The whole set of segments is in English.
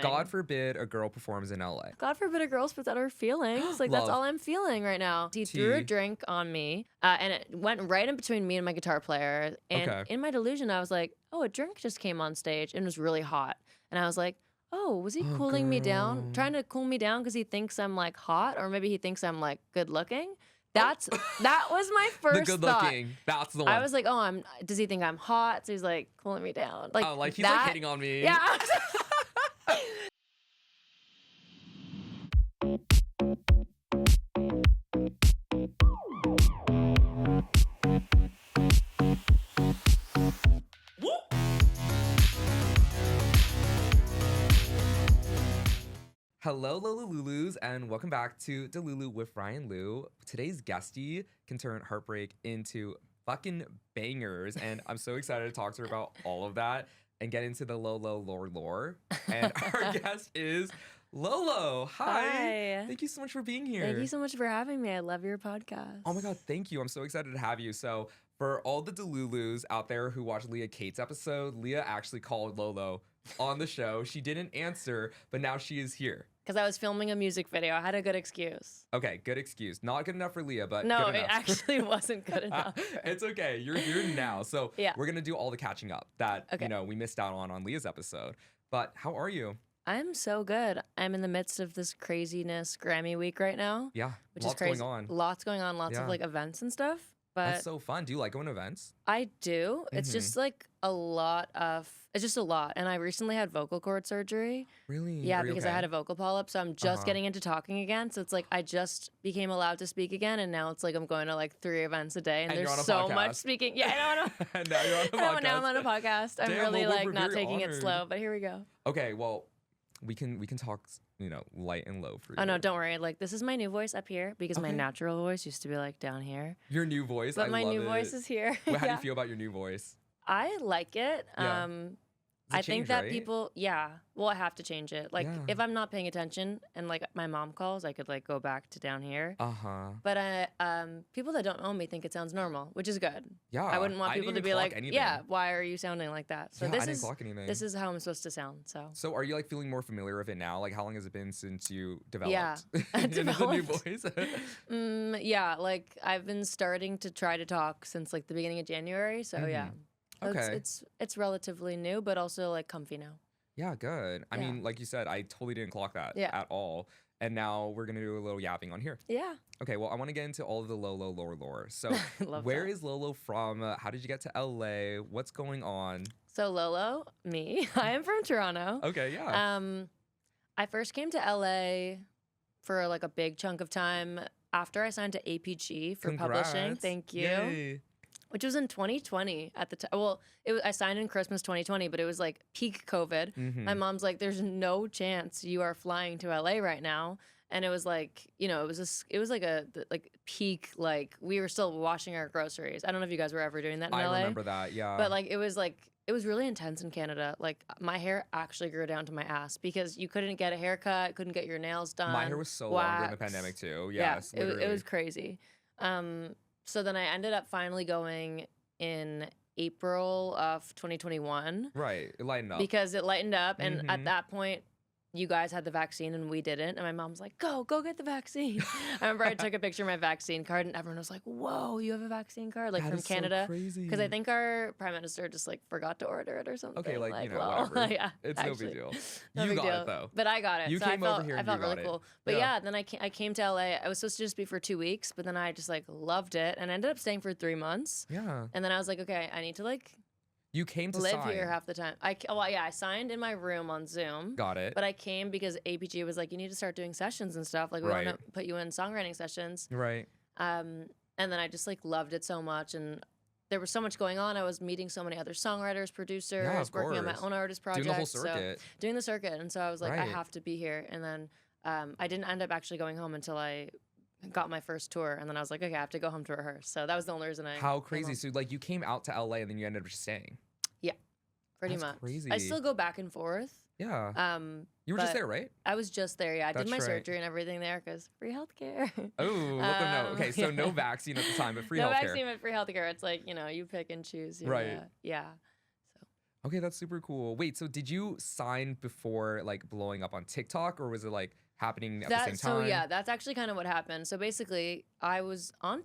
God forbid a girl performs in LA. God forbid a girl spits out her feelings. Like, that's all I'm feeling right now. He threw a drink on me, and it went right in between me and my guitar player. And in my delusion, I was like, oh, a drink just came on stage and it was really hot. And I was like, oh, was he cooling me down? Trying to cool me down because he thinks I'm, like, hot? Or maybe he thinks I'm, like, good looking? That was my first the good thought. looking. That's the one. I was like, oh, does he think I'm hot? So he's, like, cooling me down. Like, like he's, like, hitting on me. Yeah. Hello, Lulus, and welcome back to Delulu with Ryan Liu. Today's guestie can turn heartbreak into fucking bangers, and I'm so excited to talk to her about all of that and get into the LOLO lore. And our guest is LOLO. Hi. Thank you so much for being here. Thank you so much for having me. I love your podcast. Oh my God, thank you. I'm so excited to have you. So for all the Delulus out there who watched Leah Kate's episode, Leah actually called LOLO on the show. She didn't answer, but now she is here. Because I was filming a music video. I had a good excuse. Okay, good excuse. Not good enough for Leah, but no, good enough. It actually wasn't good enough. It's okay. You're here now. So yeah. We're going to do all the catching up that we missed out on Leah's episode. But how are you? I'm so good. I'm in the midst of this craziness Grammy week right now. Yeah, which lots is crazy. going on. Lots going on. Lots of like events and stuff. But that's so fun. Do you like going to events? I do. It's just like it's just a lot. And I recently had vocal cord surgery. Really? Yeah, because I had a vocal polyp. So I'm just getting into talking again. So it's like I just became allowed to speak again. And now it's like I'm going to like 3 events a day. And there's so much speaking. Yeah, I know. And now you're on a podcast. Now I'm on a podcast. I'm really like not taking it slow. But here we go. Okay, well, we can talk, light and low for you. Oh no, don't worry. Like this is my new voice up here because my natural voice used to be like down here. Your new voice, but my new voice is here. How do you feel about your new voice? I like it. Yeah. I think that people, well, I have to change it. Like if I'm not paying attention and like my mom calls, I could like go back to down here. But people that don't know me think it sounds normal, which is good. Yeah, I wouldn't want people to be like, anything. yeah, why are you sounding like that? So I didn't clock anything. This is how I'm supposed to sound. So are you like feeling more familiar with it now? Like how long has it been since you developed? Yeah, the new voice. Yeah, like I've been starting to try to talk since like the beginning of January. So yeah. Okay. It's relatively new, but also like comfy now. Yeah, good. I mean, like you said, I totally didn't clock that at all. And now we're gonna do a little yapping on here. Yeah. Okay, well, I want to get into all of the LOLO lore. So where is LOLO from? How did you get to LA? What's going on? So LOLO, me. I am from Toronto. Okay, yeah. I first came to LA for like a big chunk of time after I signed to APG for publishing. Thank you. Yay. Which was in 2020 at the time. Well, I signed in Christmas 2020, but it was like peak COVID. My mom's like, "There's no chance you are flying to LA right now." And it was like, it was like a peak, like we were still washing our groceries. I don't know if you guys were ever doing that in LA. I remember that, yeah. But it was really intense in Canada. Like my hair actually grew down to my ass because you couldn't get a haircut, couldn't get your nails done. My hair was so long during the pandemic too. Yes, yeah, it was crazy. So then I ended up finally going in April of 2021. Right, it lightened up. Because it lightened up, and at that point, you guys had the vaccine and we didn't. And my mom's like, go get the vaccine. I remember I took a picture of my vaccine card and everyone was like, whoa, you have a vaccine card? Like from Canada. So crazy. Because I think our prime minister just forgot to order it or something. Okay, whatever. Yeah, it's no big deal. You got it though. But I got it. You came over here and I felt really cool. But yeah, then I came to LA. I was supposed to just be for 2 weeks, but then I just loved it and I ended up staying for 3 months. Yeah. And then I was like, okay, I need to you came to live here half the time. I signed in my room on Zoom. Got it. But I came because APG was like, you need to start doing sessions and stuff. Like we want to put you in songwriting sessions. Right. And then I just loved it so much, and there was so much going on. I was meeting so many other songwriters, producers, working on my own artist projects. Doing the whole circuit. Doing the circuit, and so I was like, I have to be here. And then I didn't end up actually going home until I got my first tour, and then I was like, okay, I have to go home to rehearse. So that was the only reason I. How crazy! So you came out to LA and then you ended up just staying. Yeah, pretty much. Crazy. I still go back and forth. Yeah. You were just there, right? I was just there. Yeah, I did my right. surgery and everything there because free healthcare. Oh, let them know. Okay, so no vaccine at the time, but free healthcare. No vaccine, but free healthcare. It's you pick and choose. Right. Yeah. Okay, that's super cool. Wait, so did you sign before like blowing up on TikTok, or was it like happening at the same time? So yeah, that's actually kind of what happened. So basically, I was on.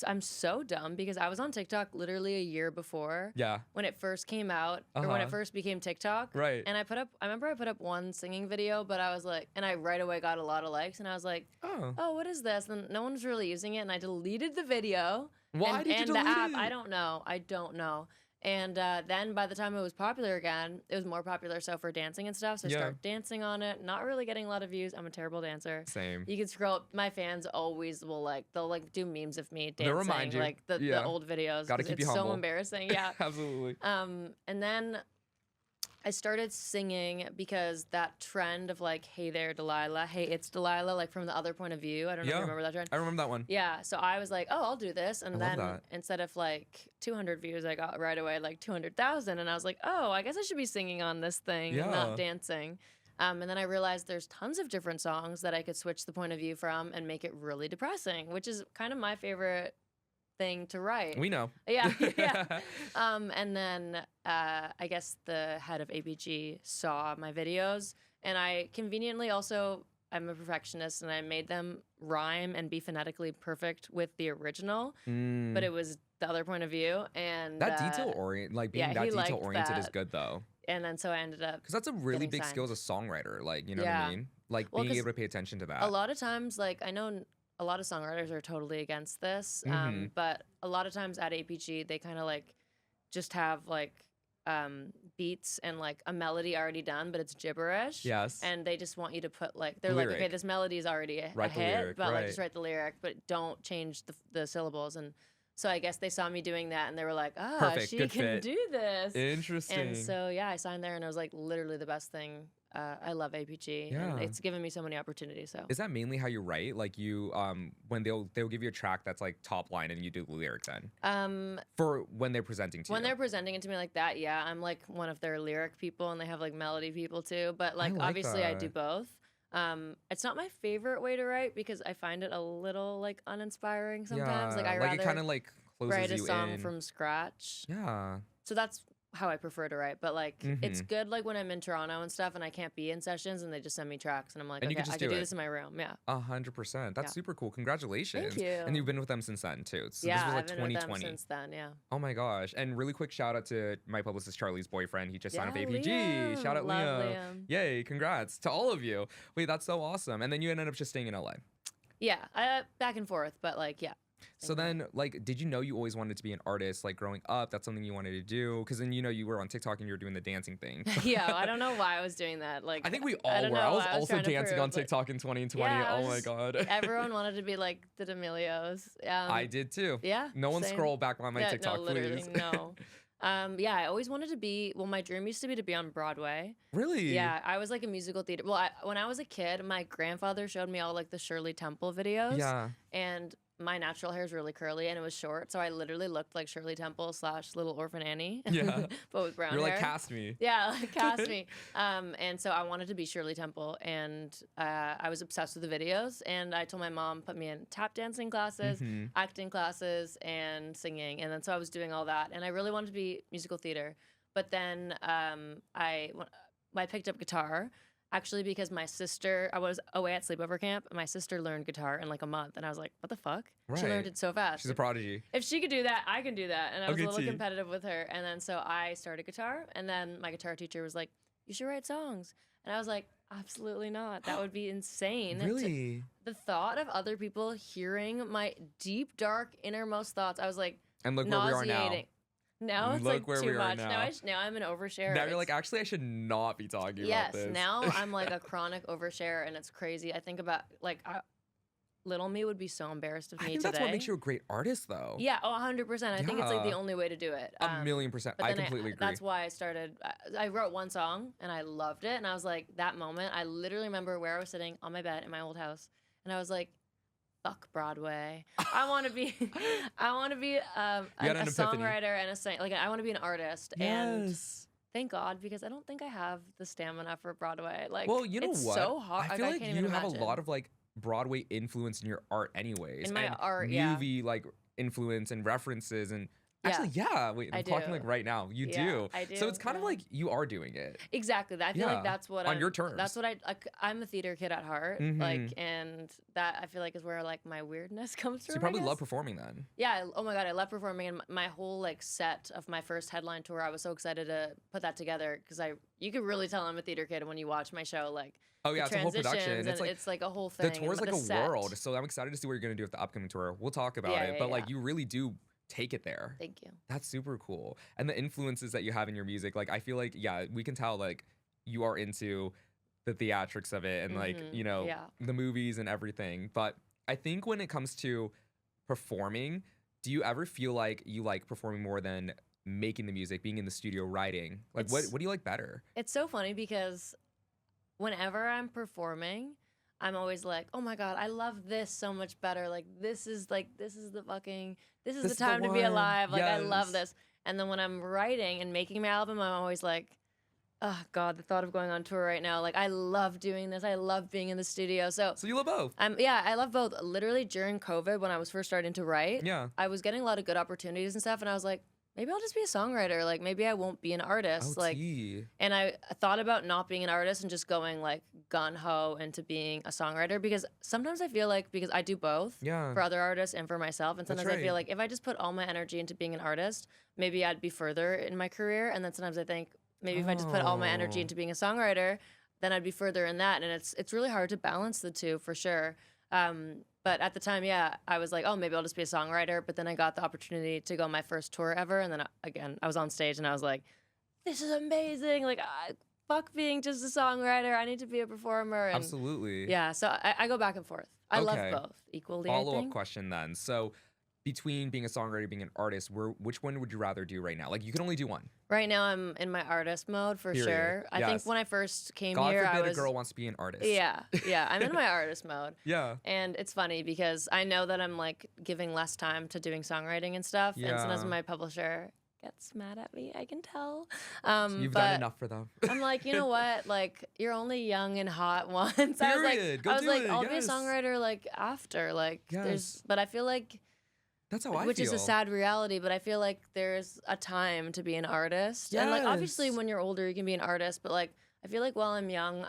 I'm so dumb because I was on TikTok literally a year before. Yeah. When it first came out, or when it first became TikTok. Right. And I remember I put up one singing video, but I was like, and I right away got a lot of likes, and I was like, oh, what is this? And no one was really using it, and I deleted the video. Why did you delete the app? it? I don't know. And then by the time it was popular again, it was more popular so for dancing and stuff. So I started dancing on it, not really getting a lot of views. I'm a terrible dancer. Same. You can scroll. My fans always will they'll do memes of me dancing. They'll remind you. Like the old videos. Gotta keep you humble. It's so embarrassing. Yeah. Absolutely. And then I started singing because that trend of like, hey there, Delilah, hey, it's Delilah, like from the other point of view. I don't know if you remember that trend. I remember that one. Yeah, so I was like, oh, I'll do this. And then instead of like 200 views, I got right away like 200,000. And I was like, oh, I guess I should be singing on this thing and not dancing. And then I realized there's tons of different songs that I could switch the point of view from and make it really depressing, which is kind of my favorite thing to write. We know. Yeah. And then I guess the head of APG saw my videos, and I conveniently also, I'm a perfectionist, and I made them rhyme and be phonetically perfect with the original, but it was the other point of view. And that detail oriented, like being that detail oriented is good though. And then so I ended up, because that's a really big skill as a songwriter, like, you know what I mean? Like being able to pay attention to that. A lot of times, like, I know a lot of songwriters are totally against this, but a lot of times at APG, they kind of like just have like beats and like a melody already done, but it's gibberish. Yes. And they just want you to put like, they're like, okay, this melody is already a hit, but like just write the lyric, but don't change the syllables. And so I guess they saw me doing that, and they were like, she can do this. Interesting. And so yeah, I signed there, and it was like literally the best thing. I love APG, and it's given me so many opportunities. So is that mainly how you write? Like you, when they'll give you a track that's like top line, and you do the lyric then? For when they're presenting to you. When they're presenting it to me like that, yeah, I'm like one of their lyric people, and they have like melody people too. But like obviously I do both. It's not my favorite way to write because I find it a little like uninspiring sometimes. Like I rather it kind of like closes write a you song in. from scratch. Yeah. So that's how I prefer to write, but like it's good like when I'm in Toronto and stuff and I can't be in sessions and they just send me tracks and I'm like, okay, I can do this in my room. Yeah. 100%. That's super cool. Congratulations. Thank you. And you've been with them since then too. So yeah, this was like I've been 2020. with them since then, yeah. Oh my gosh. And really quick shout out to my publicist Charlie's boyfriend. He just signed up for APG. Liam. Shout out Love Liam. Yay, congrats to all of you. Wait, that's so awesome. And then you ended up just staying in LA. Yeah, back and forth, but like, yeah. So then, like, did you know you always wanted to be an artist, like, growing up? That's something you wanted to do? Because then, you know, you were on TikTok and you were doing the dancing thing. Yeah, I don't know why I was doing that. Like, I think we all were. I was also dancing on TikTok in 2020. Yeah, oh, my God. Everyone wanted to be like the D'Amelios. I did, too. Yeah, no one scroll back on my TikTok, no, literally, please. No. Yeah, I always wanted to be, well, my dream used to be to be on Broadway. Really? Yeah, I was like a musical theater. Well, when I was a kid, my grandfather showed me all like the Shirley Temple videos. Yeah. And my natural hair is really curly and it was short, so I literally looked like Shirley Temple / Little Orphan Annie. Yeah. But with brown hair. You're like, cast me. Yeah, like, cast me. And so I wanted to be Shirley Temple, and I was obsessed with the videos, and I told my mom, put me in tap dancing classes, acting classes, and singing. And then so I was doing all that, and I really wanted to be musical theater. But then I picked up guitar. Actually, because my sister, I was away at sleepover camp, and my sister learned guitar in like a month. And I was like, what the fuck? Right. She learned it so fast. She's a prodigy. If she could do that, I can do that. And I was a little competitive with her. And then so I started guitar. And then my guitar teacher was like, you should write songs. And I was like, absolutely not. That would be insane. Really? The thought of other people hearing my deep, dark, innermost thoughts, I was like, and look nauseating. Where we are now. Now it's Look like too much. Now. Now I'm an overshare. Now you're like, actually, I should not be talking about this. Yes, now I'm like a chronic overshare, and it's crazy. I think about like little me would be so embarrassed of me I think today. that's what makes you a great artist, though. Yeah, 100%. I think it's like the only way to do it. 1,000,000%. I completely agree. That's why I started. I wrote one song, and I loved it. And I was like, that moment, I literally remember where I was sitting on my bed in my old house, and I was like, fuck Broadway. I want to be a songwriter and a singer. Like, I want to be an artist. Yes. And thank God, because I don't think I have the stamina for Broadway. Like, well, you know it's what? so hard. I feel like can't you even have imagine. a lot of like Broadway influence in your art anyways. In my and art, movie like influence and references, and Actually, yeah. Wait, I'm talking do. like right now. You Yeah, do. I do. So it's kind of like you are doing it. Exactly. I feel like that's what on your terms. That's what I'm a theater kid at heart. Like, and that I feel like is where like my weirdness comes from. So you probably love performing then. Yeah. Oh my God, I love performing, and my whole like set of my first headline tour, I was so excited to put that together because you could really tell I'm a theater kid when you watch my show. Like, oh yeah, it's a whole production. It's like a whole thing. The tour is like a world. So I'm excited to see what you're gonna do with the upcoming tour. We'll talk about it, but like you really do take it there. Thank you. That's super cool. And the influences that you have in your music, like I feel like, yeah, we can tell like you are into the theatrics of it and like, you know, the movies and everything. But I think when it comes to performing, do you ever feel like you like performing more than making the music, being in the studio writing? Like what do you like better? It's so funny because whenever I'm performing, I'm always like, oh my God, I love this so much better. Like, this is the time to be alive. Like, I love this. And then when I'm writing and making my album, I'm always like, oh God, the thought of going on tour right now. Like, I love doing this. I love being in the studio. So you love both? Yeah, I love both. Literally during COVID, when I was first starting to write, I was getting a lot of good opportunities and stuff. And I was like, maybe I'll just be a songwriter. Like, maybe I won't be an artist. Like, and I thought about not being an artist and just going like gun ho into being a songwriter, because sometimes I feel like, because I do both for other artists and for myself. And sometimes I feel like if I just put all my energy into being an artist, maybe I'd be further in my career. And then sometimes I think maybe if I just put all my energy into being a songwriter, then I'd be further in that. And it's really hard to balance the two for sure. But at the time, I was like, oh, maybe I'll just be a songwriter. But then I got the opportunity to go on my first tour ever. And then again, I was on stage and I was like, this is amazing. Like, fuck being just a songwriter. I need to be a performer. And absolutely. Yeah. So I go back and forth. I love both equally. Follow-up question then. So between being a songwriter and being an artist, which one would you rather do right now? Like, you can only do one. Right now, I'm in my artist mode for sure. I think when I first came here, God forbid a girl wants to be an artist. Yeah, I'm in my artist mode. Yeah. And it's funny because I know that I'm like giving less time to doing songwriting and stuff. Yeah. And sometimes my publisher gets mad at me, I can tell. You've done enough for them. I'm like, you know what? Like, you're only young and hot once. I was like, I'll be a songwriter like after. Like, but I feel like. That's how I feel. Which is a sad reality, but I feel like there's a time to be an artist. And like, obviously when you're older, you can be an artist, but like, I feel like while I'm young,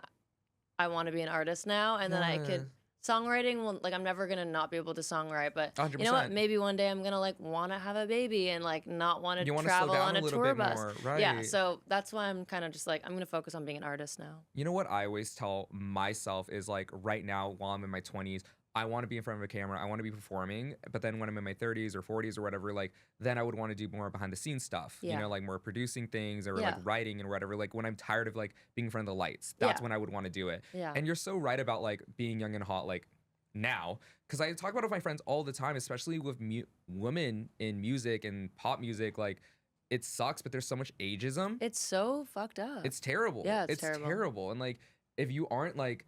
I want to be an artist now. And then I could, songwriting, like I'm never going to not be able to songwrite, but 100%. You know what? Maybe one day I'm going to like want to have a baby and like not want to travel on a tour bus. Right. Yeah. So that's why I'm kind of just like, I'm going to focus on being an artist now. You know what I always tell myself is like right now while I'm in my 20s, I want to be in front of a camera. I want to be performing. But then when I'm in my 30s or 40s or whatever, like then I would want to do more behind the scenes stuff, you know, like more producing things or like writing and whatever. Like when I'm tired of like being in front of the lights, that's when I would want to do it. Yeah. And you're so right about like being young and hot, like now, because I talk about it with my friends all the time, especially with women in music and pop music. Like it sucks, but there's so much ageism. It's so fucked up. It's terrible. Yeah, it's terrible. And like if you aren't like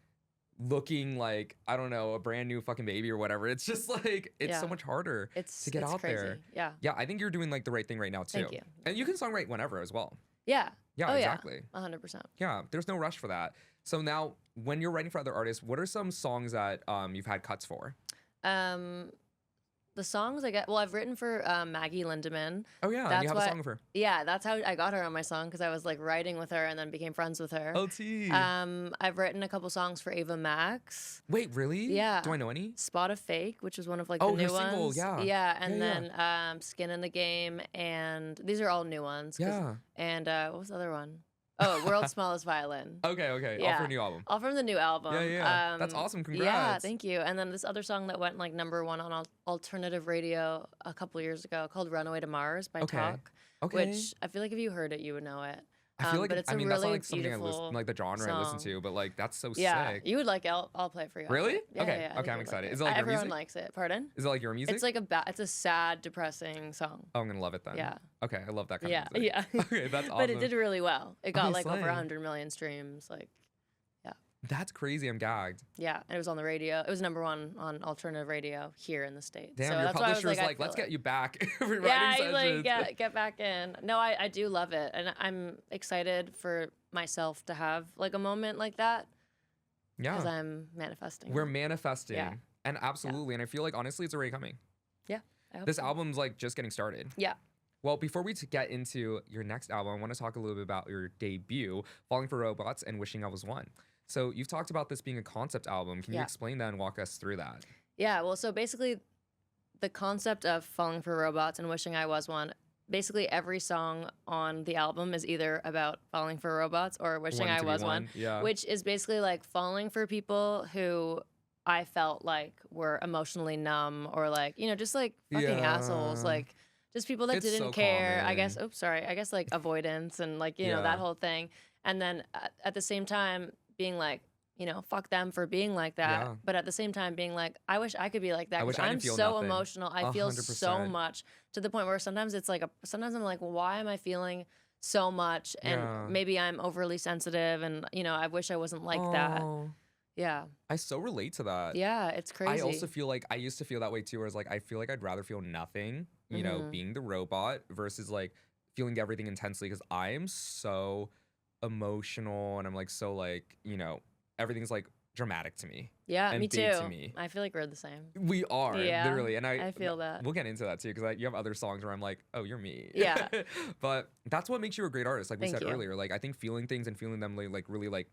looking like, I don't know, a brand new fucking baby or whatever, it's just like it's so much harder to get out crazy. there. Yeah, I think you're doing like the right thing right now too. Thank you. And you can songwrite whenever as well. Yeah Exactly. 100%. Yeah, there's no rush for that. So now when you're writing for other artists, what are some songs that you've had cuts for? The songs I've written for Maggie Lindemann. Oh yeah, and you have a song of her. Yeah, that's how I got her on my song, because I was like writing with her and then became friends with her. Oh, T. I've written a couple songs for Ava Max. Wait, really? Yeah. Do I know any? Spot of Fake, which was one of like the new her ones. Single, Yeah, and then Skin in the Game, and these are all new ones. Yeah. And what was the other one? Oh, World's Smallest Violin. Okay. Yeah. All for a new album. All from the new album. Yeah. That's awesome. Congrats. Yeah, thank you. And then this other song that went like #1 on alternative radio a couple years ago called Runaway to Mars by Talk. Okay. Which I feel like if you heard it, you would know it. I feel like but it's that's really not like something I listen, like the genre song. I listen to, but like that's so sick. sick. You would like it. I'll play it for you. Really? Yeah, okay. Yeah, okay, I'm excited. Like Is it like your music? Everyone likes it. Pardon? Is it like your music? It's like it's a sad, depressing song. Oh, I'm gonna love it then. Yeah. Okay, I love that kind of music. Yeah. Okay, that's awesome. But it did really well. It got like over slaying. 100 million streams. Like, yeah. That's crazy. I'm gagged. Yeah, and it was on the radio. It was #1 on alternative radio here in the States. Damn, so your that's publisher was like, let's get you back for writing sessions. Like, get back in. No, I do love it. And I'm excited for myself to have like a moment like that. Yeah. Because I'm manifesting. We're manifesting. Yeah. And absolutely. And I feel like honestly it's already coming. Yeah. This album's like just getting started. Yeah. Well, before we get into your next album, I want to talk a little bit about your debut, Falling for Robots and Wishing I Was One. So you've talked about this being a concept album. Can you explain that and walk us through that? Yeah, well, so basically the concept of Falling for Robots and Wishing I Was One, basically every song on the album is either about falling for robots or wishing I was one, which is basically like falling for people who I felt like were emotionally numb or like, you know, just like fucking assholes, like just people that didn't care. Common. I guess like avoidance and like, you know, that whole thing. And then at the same time being like, you know, fuck them for being like that. Yeah. But at the same time being like, I wish I could be like that. Because I'm so emotional. I feel so much to the point where sometimes it's like, sometimes I'm like, well, why am I feeling so much? And maybe I'm overly sensitive and, you know, I wish I wasn't like that. Yeah. I so relate to that. Yeah, it's crazy. I also feel like, I used to feel that way too, where it's like, I feel like I'd rather feel nothing, you know, being the robot versus like feeling everything intensely because I am so emotional and I'm like, so like, you know, everything's like dramatic to me. Yeah, and me too. To me. I feel like we're the same. We are, literally. And I feel that. We'll get into that too, because you have other songs where I'm like, oh, you're me. Yeah. But that's what makes you a great artist, like we said earlier. Like, I think feeling things and feeling them like really like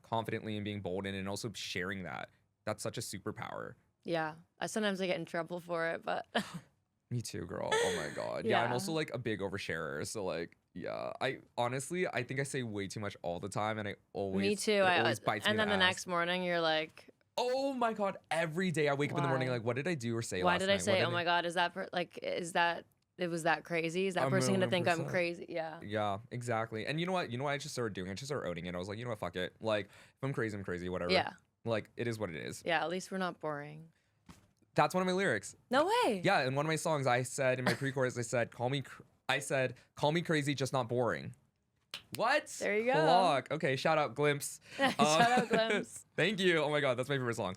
confidently and being bold in and also sharing that. That's such a superpower. Yeah. Sometimes I get in trouble for it, but... Me too, girl. Oh my God. Yeah, I'm also like a big oversharer. So like, yeah, I honestly, I think I say way too much all the time, and I always me too. It always bites me and then the next morning, you're like, oh my God! Every day I wake up in the morning, like, what did I do or say? Why last did night? I say? Oh my God! Is that it was that crazy? Is that person gonna think I'm crazy? Yeah. Yeah, exactly. And you know what? You know what I just started doing? I just started owning it. I was like, you know what? Fuck it. Like, if I'm crazy, I'm crazy. Whatever. Yeah. Like, it is what it is. Yeah. At least we're not boring. That's one of my lyrics. No way. Yeah, in one of my songs, I said in my pre-chorus, I said, call me crazy, just not boring. What? There you go. Clock. Okay, shout out Glimpse. Shout out Glimpse. Thank you. Oh my God, that's my favorite song.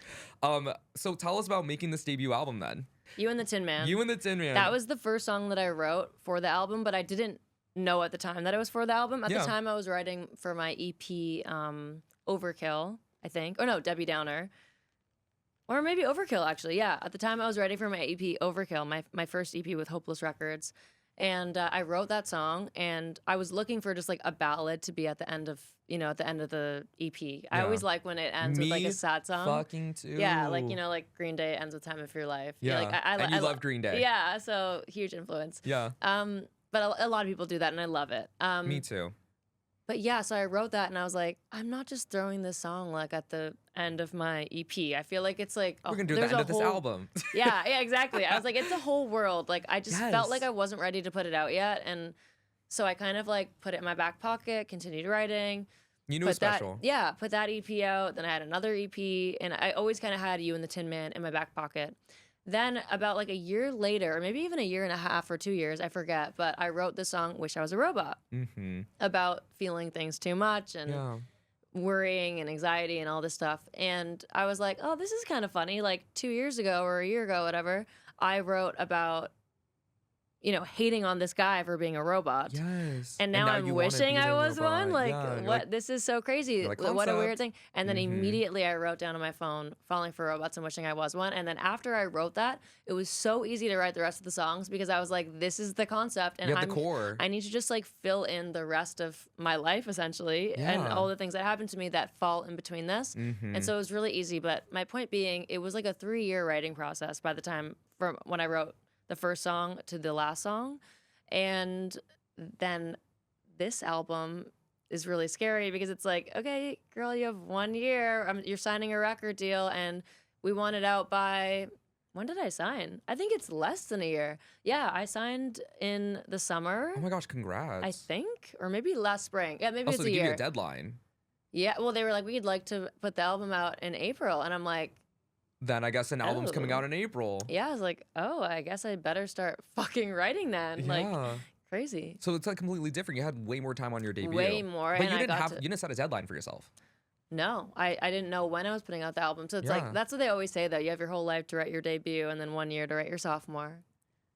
So tell us about making this debut album then. You and the Tin Man. You and the Tin Man. That was the first song that I wrote for the album, but I didn't know at the time that it was for the album. At the time, I was writing for my EP, Overkill, I think. Oh no, Debbie Downer. Or maybe Overkill, actually. Yeah, at the time I was writing for my EP, Overkill, my first EP with Hopeless Records. And I wrote that song, and I was looking for just like a ballad to be at the end of, you know, at the end of the EP. Yeah. I always like when it ends with like a sad song. Fucking too. Yeah, like, you know, like Green Day ends with Time of Your Life. Yeah, like, and you love Green Day. Yeah, so huge influence. Yeah. But a lot of people do that, and I love it. Me too. But yeah, so I wrote that, and I was like, I'm not just throwing this song like at the end of my EP. I feel like it's like we're gonna do the end of this album. Yeah, exactly. I was like, it's a whole world. Like I just felt like I wasn't ready to put it out yet, and so I kind of like put it in my back pocket, continued writing. You knew it was special. Put that EP out. Then I had another EP, and I always kind of had You and the Tin Man in my back pocket. Then about like a year later, or maybe even a year and a half or 2 years, I forget, but I wrote the song Wish I Was a Robot about feeling things too much and worrying and anxiety and all this stuff. And I was like, oh, this is kind of funny. Like 2 years ago or a year ago, whatever, I wrote about, you know, hating on this guy for being a robot. Yes. And now I'm wishing I was one. Like, what? Like, this is so crazy. Like, what a weird thing. And then immediately I wrote down on my phone, Falling for Robots and Wishing I Was One. And then after I wrote that, it was so easy to write the rest of the songs because I was like, this is the concept. And the core. I need to just like fill in the rest of my life essentially and all the things that happened to me that fall in between this. And so it was really easy. But my point being, it was like a 3-year writing process by the time from when I wrote the first song to the last song. And then this album is really scary because it's like, okay, girl, you have 1 year. You're signing a record deal, and we want it out by, when did I sign? I think it's less than a year. Yeah, I signed in the summer. Oh my gosh, congrats. I think, or maybe last spring. Yeah, maybe also, it's a year. Give you a deadline. Yeah, well, they were like, we'd like to put the album out in April. And I'm like, then I guess an album's coming out in April. Yeah, I was like, oh, I guess I better start fucking writing then. Yeah. Like, crazy. So it's like completely different. You had way more time on your debut. Way more. But you didn't set a deadline for yourself. No, I didn't know when I was putting out the album. So it's like, that's what they always say though. You have your whole life to write your debut and then 1 year to write your sophomore.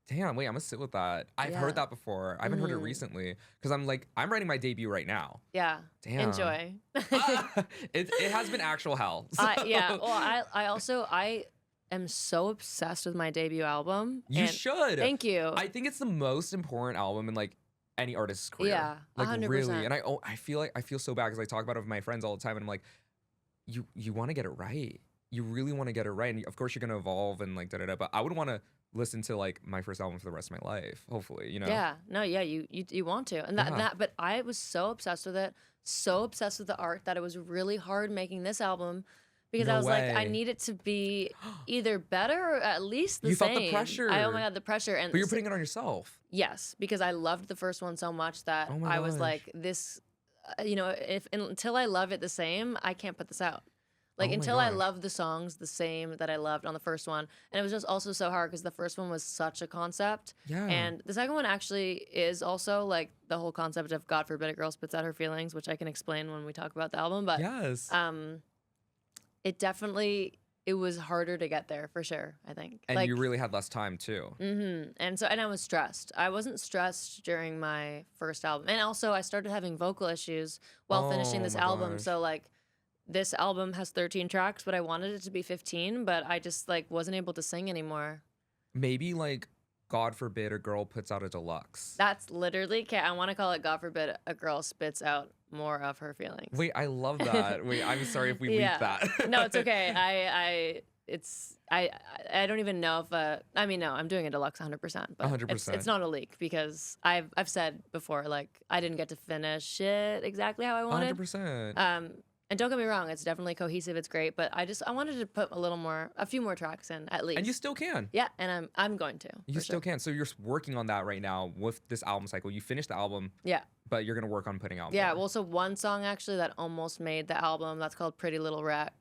Damn, wait, I'm gonna sit with that. I've heard that before. I haven't heard it recently because I'm writing my debut right now. Yeah. Damn. Enjoy. It has been actual hell. So. Yeah. Well, I also am so obsessed with my debut album. You should. Thank you. I think it's the most important album in like any artist's career. Yeah, like 100%. really. And I feel so bad because I talk about it with my friends all the time, and I'm like, you want to get it right. You really want to get it right, and of course you're gonna evolve and like da. But I would want to listen to like my first album for the rest of my life. Hopefully, you know. Yeah. No. Yeah. You want to, and that. But I was so obsessed with it, so obsessed with the art that it was really hard making this album. Because I was like, I need it to be either better or at least the same. You felt the pressure. Oh my God, the pressure. But you're putting it on yourself. Yes, because I loved the first one so much that I was like, this, until I love it the same, I can't put this out. Like until I love the songs the same that I loved on the first one. And it was just also so hard because the first one was such a concept. Yeah. And the second one actually is also like the whole concept of God forbid a girl spits out her feelings, which I can explain when we talk about the album. But yes. It was harder to get there for sure, I think. And you really had less time too. Mm-hmm. And I was stressed. I wasn't stressed during my first album. And also I started having vocal issues while finishing this album. Gosh. So like this album has 13 tracks, but I wanted it to be 15, but I just like wasn't able to sing anymore. Maybe like God forbid a girl puts out a deluxe. That's literally, I want to call it God forbid a girl spits out more of her feelings. Wait, I love that. Wait, I'm sorry if we leaked that. No, it's okay. I don't even know if no, I'm doing a deluxe 100%, but 100%. It's not a leak because I've said before, like I didn't get to finish it exactly how I wanted. 100%. And don't get me wrong, it's definitely cohesive, it's great, but I wanted to put a few more tracks in at least. And you still can. Yeah, and I'm going to. You still can. So you're working on that right now with this album cycle. You finished the album. Yeah. But you're gonna work on putting out. Yeah. more. Well, so one song actually that almost made the album. That's called "Pretty Little Wreck."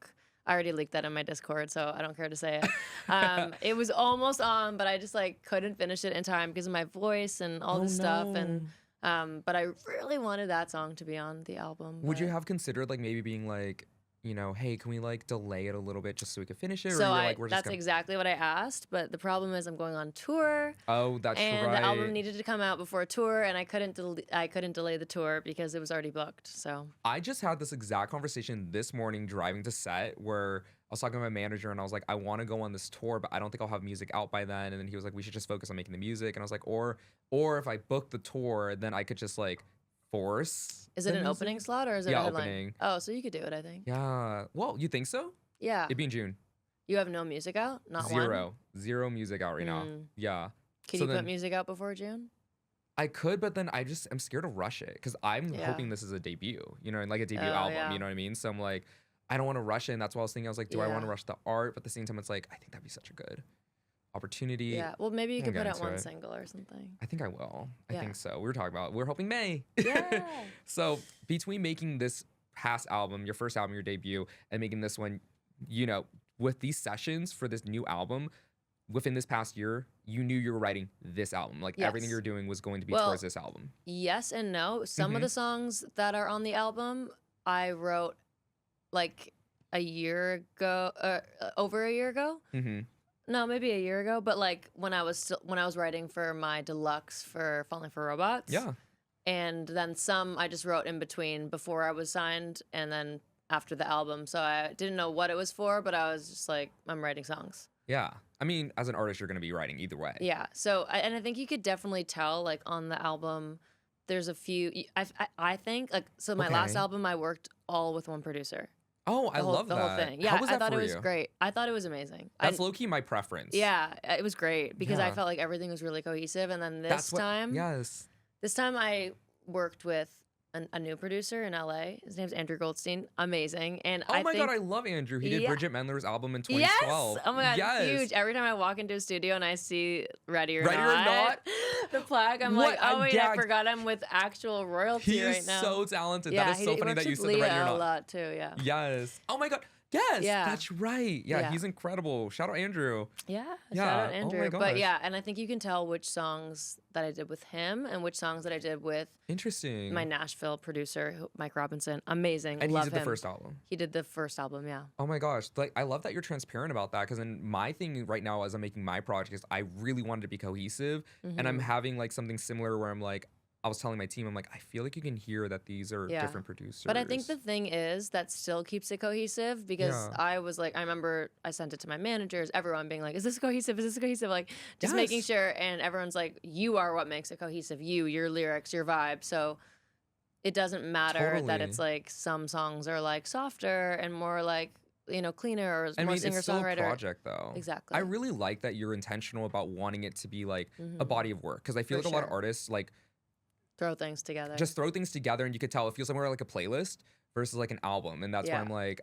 I already leaked that in my Discord, so I don't care to say it. It was almost on, but I just like couldn't finish it in time because of my voice and all this stuff. And but I really wanted that song to be on the album. Would you have considered like maybe being like, hey, can we like delay it a little bit just so we can finish it? So that's exactly what I asked, but the problem is I'm going on tour. Oh, that's right. And the album needed to come out before a tour, and I couldn't delay the tour because it was already booked. So I just had this exact conversation this morning driving to set where I was talking to my manager and I was like, I want to go on this tour, but I don't think I'll have music out by then. And then he was like, we should just focus on making the music. And I was like, or if I book the tour, then I could just like force. Is it an opening slot or is it a headline? Opening. Oh, so you could do it, I think. Yeah. Well, you think so? Yeah. It'd be in June. You have no music out? Not Zero. Zero music out right now. Yeah. Can you put music out before June? I could, but then I'm scared to rush it because I'm hoping this is a debut, like a debut album, you know what I mean? So I'm like, I don't want to rush it. And that's why I was thinking, I was like, do I want to rush the art? But at the same time, it's like, I think that'd be such a good opportunity. Yeah. Well, maybe you could put out one single or something. I think I will. I think so. We're hoping May. Yeah. So between making this past album, your first album, your debut, and making this one, with these sessions for this new album, within this past year, you knew you were writing this album. Like everything you were doing was going to be towards this album. Yes and no. Some of the songs that are on the album, I wrote like a year ago, over a year ago. Mm-hmm. No, maybe a year ago. But like when I was writing for my deluxe for Falling for Robots. Yeah. And then some I just wrote in between before I was signed and then after the album. So I didn't know what it was for, but I was just like, I'm writing songs. Yeah. I mean, as an artist, you're going to be writing either way. Yeah. So, and I think you could definitely tell, like, on the album, there's a few, I think, like, so my last album, I worked all with one producer. Oh, I love that. The whole thing. Yeah, How was that I thought for it was you? great. I thought it was amazing. That's low-key my preference. Yeah, it was great because I felt like everything was really cohesive. And then this time I worked with a new producer in LA. His name's Andrew Goldstein. Amazing. And oh my God, I love Andrew. He did Bridget Mendler's album in 2012. Yes! Oh my God, huge. Every time I walk into a studio and I see Ready or Not, the plaque, I'm like, oh wait, I forgot I'm with actual royalty right now. He is so talented. That is so funny that you said the Ready or Not. a lot too, yeah. Yes. Oh my God. Yes, that's right. Yeah, he's incredible. Shout out Andrew. Yeah, shout out Andrew. Oh my gosh. But yeah, and I think you can tell which songs that I did with him and which songs that I did with my Nashville producer, Mike Robinson. Amazing. And love he did him. the first album. He did the first album, yeah. Oh my gosh. Like, I love that you're transparent about that because in my thing right now as I'm making my project is I really wanted to be cohesive and I'm having like something similar where I'm like, I was telling my team, I'm like, I feel like you can hear that these are different producers. But I think the thing is that still keeps it cohesive because I was like, I remember I sent it to my managers, everyone being like, is this cohesive? Is this cohesive? Like, just making sure. And everyone's like, you are what makes it cohesive. Your lyrics, your vibe. So it doesn't matter that it's like some songs are like softer and more like, you know, cleaner or more singer-songwriter. It's still a project though. Exactly. I really like that you're intentional about wanting it to be like a body of work because I feel like a lot of artists like throw things together. Just throw things together and you could tell it feels somewhere like a playlist versus like an album. And that's why I'm like,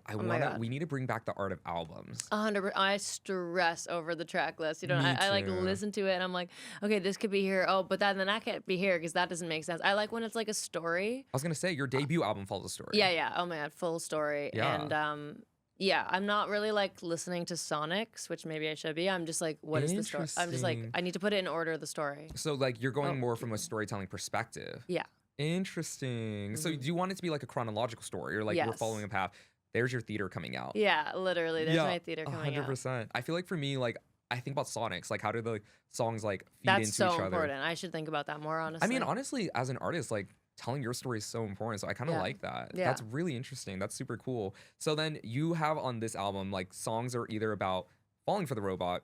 we need to bring back the art of albums. 100%. I stress over the track list. You know, I like listen to it and I'm like, okay, this could be here. Oh, but then that can't be here because that doesn't make sense. I like when it's like a story. I was going to say your debut album follows a story. Yeah. Oh my God. Full story. Yeah. And, yeah, I'm not really like listening to Sonics, which maybe I should be. I'm just like, what is the story? I'm just like, I need to put it in order of the story. So like you're going more from a storytelling perspective. Yeah. Interesting. So do you want it to be like a chronological story or like we're following a path? There's your theater coming out. Yeah, literally. There's my theater coming 100%. I feel like for me, like I think about Sonics, like how do the songs like feed That's into so each other? important. I should think about that more, honestly. I mean, honestly, as an artist, like telling your story is so important. So I kind of like that. Yeah. That's really interesting. That's super cool. So then you have on this album, like songs are either about falling for the robot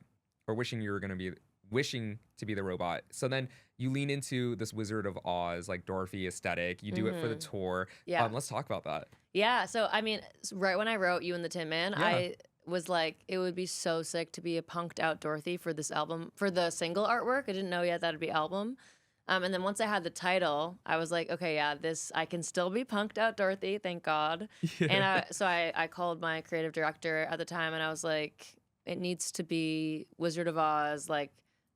or wishing to be the robot. So then you lean into this Wizard of Oz, like Dorothy aesthetic. You do it for the tour. Yeah. Let's talk about that. Yeah. So, I mean, right when I wrote You and the Tin Man, I was like, it would be so sick to be a punked out Dorothy for this album, for the single artwork. I didn't know yet that'd be album. And then once I had the title, I was like, okay, yeah, I can still be punked out Dorothy, thank God. And so I called my creative director at the time and I was like, it needs to be Wizard of Oz, like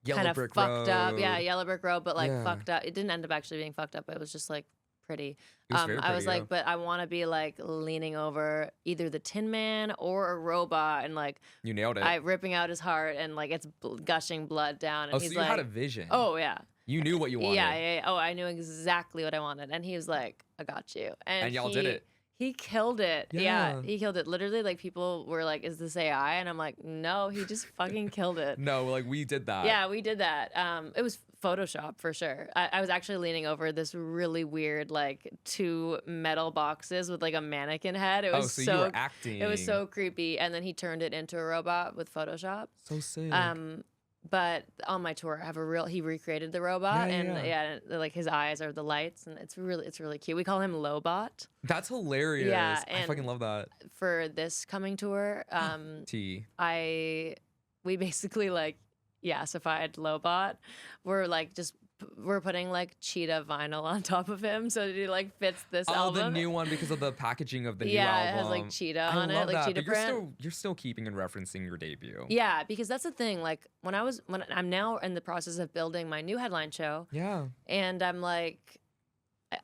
kind of fucked up. Yeah, Yellow Brick Road, but like fucked up. It didn't end up actually being fucked up, but it was just like pretty. I was like, but I want to be like leaning over either the Tin Man or a robot and like you nailed it. Ripping out his heart and like it's gushing blood down. And he's so you had a vision. Oh yeah. You knew what you wanted. Yeah. Oh, I knew exactly what I wanted. And he was like, I got you. And y'all did it. He killed it. Yeah, he killed it. Literally, like, people were like, is this AI? And I'm like, no, he just fucking killed it. No, like, we did that. Yeah, we did that. It was Photoshop for sure. I was actually leaning over this really weird, like, 2 metal boxes with, like, a mannequin head. It was so you were acting. It was so creepy. And then he turned it into a robot with Photoshop. So sick. But on my tour, I have he recreated the robot, and like his eyes are the lights, and it's really cute. We call him Lobot. That's hilarious. Yeah, I fucking love that. For this coming tour, we basically like yassified Lobot. We're putting like cheetah vinyl on top of him, so he like fits this album. Oh, the new one because of the packaging of the new album. Yeah, it has like cheetah on it, like cheetah print. You're still keeping and referencing your debut. Yeah, because that's the thing. Like when I'm now in the process of building my new headline show. Yeah. And I'm like,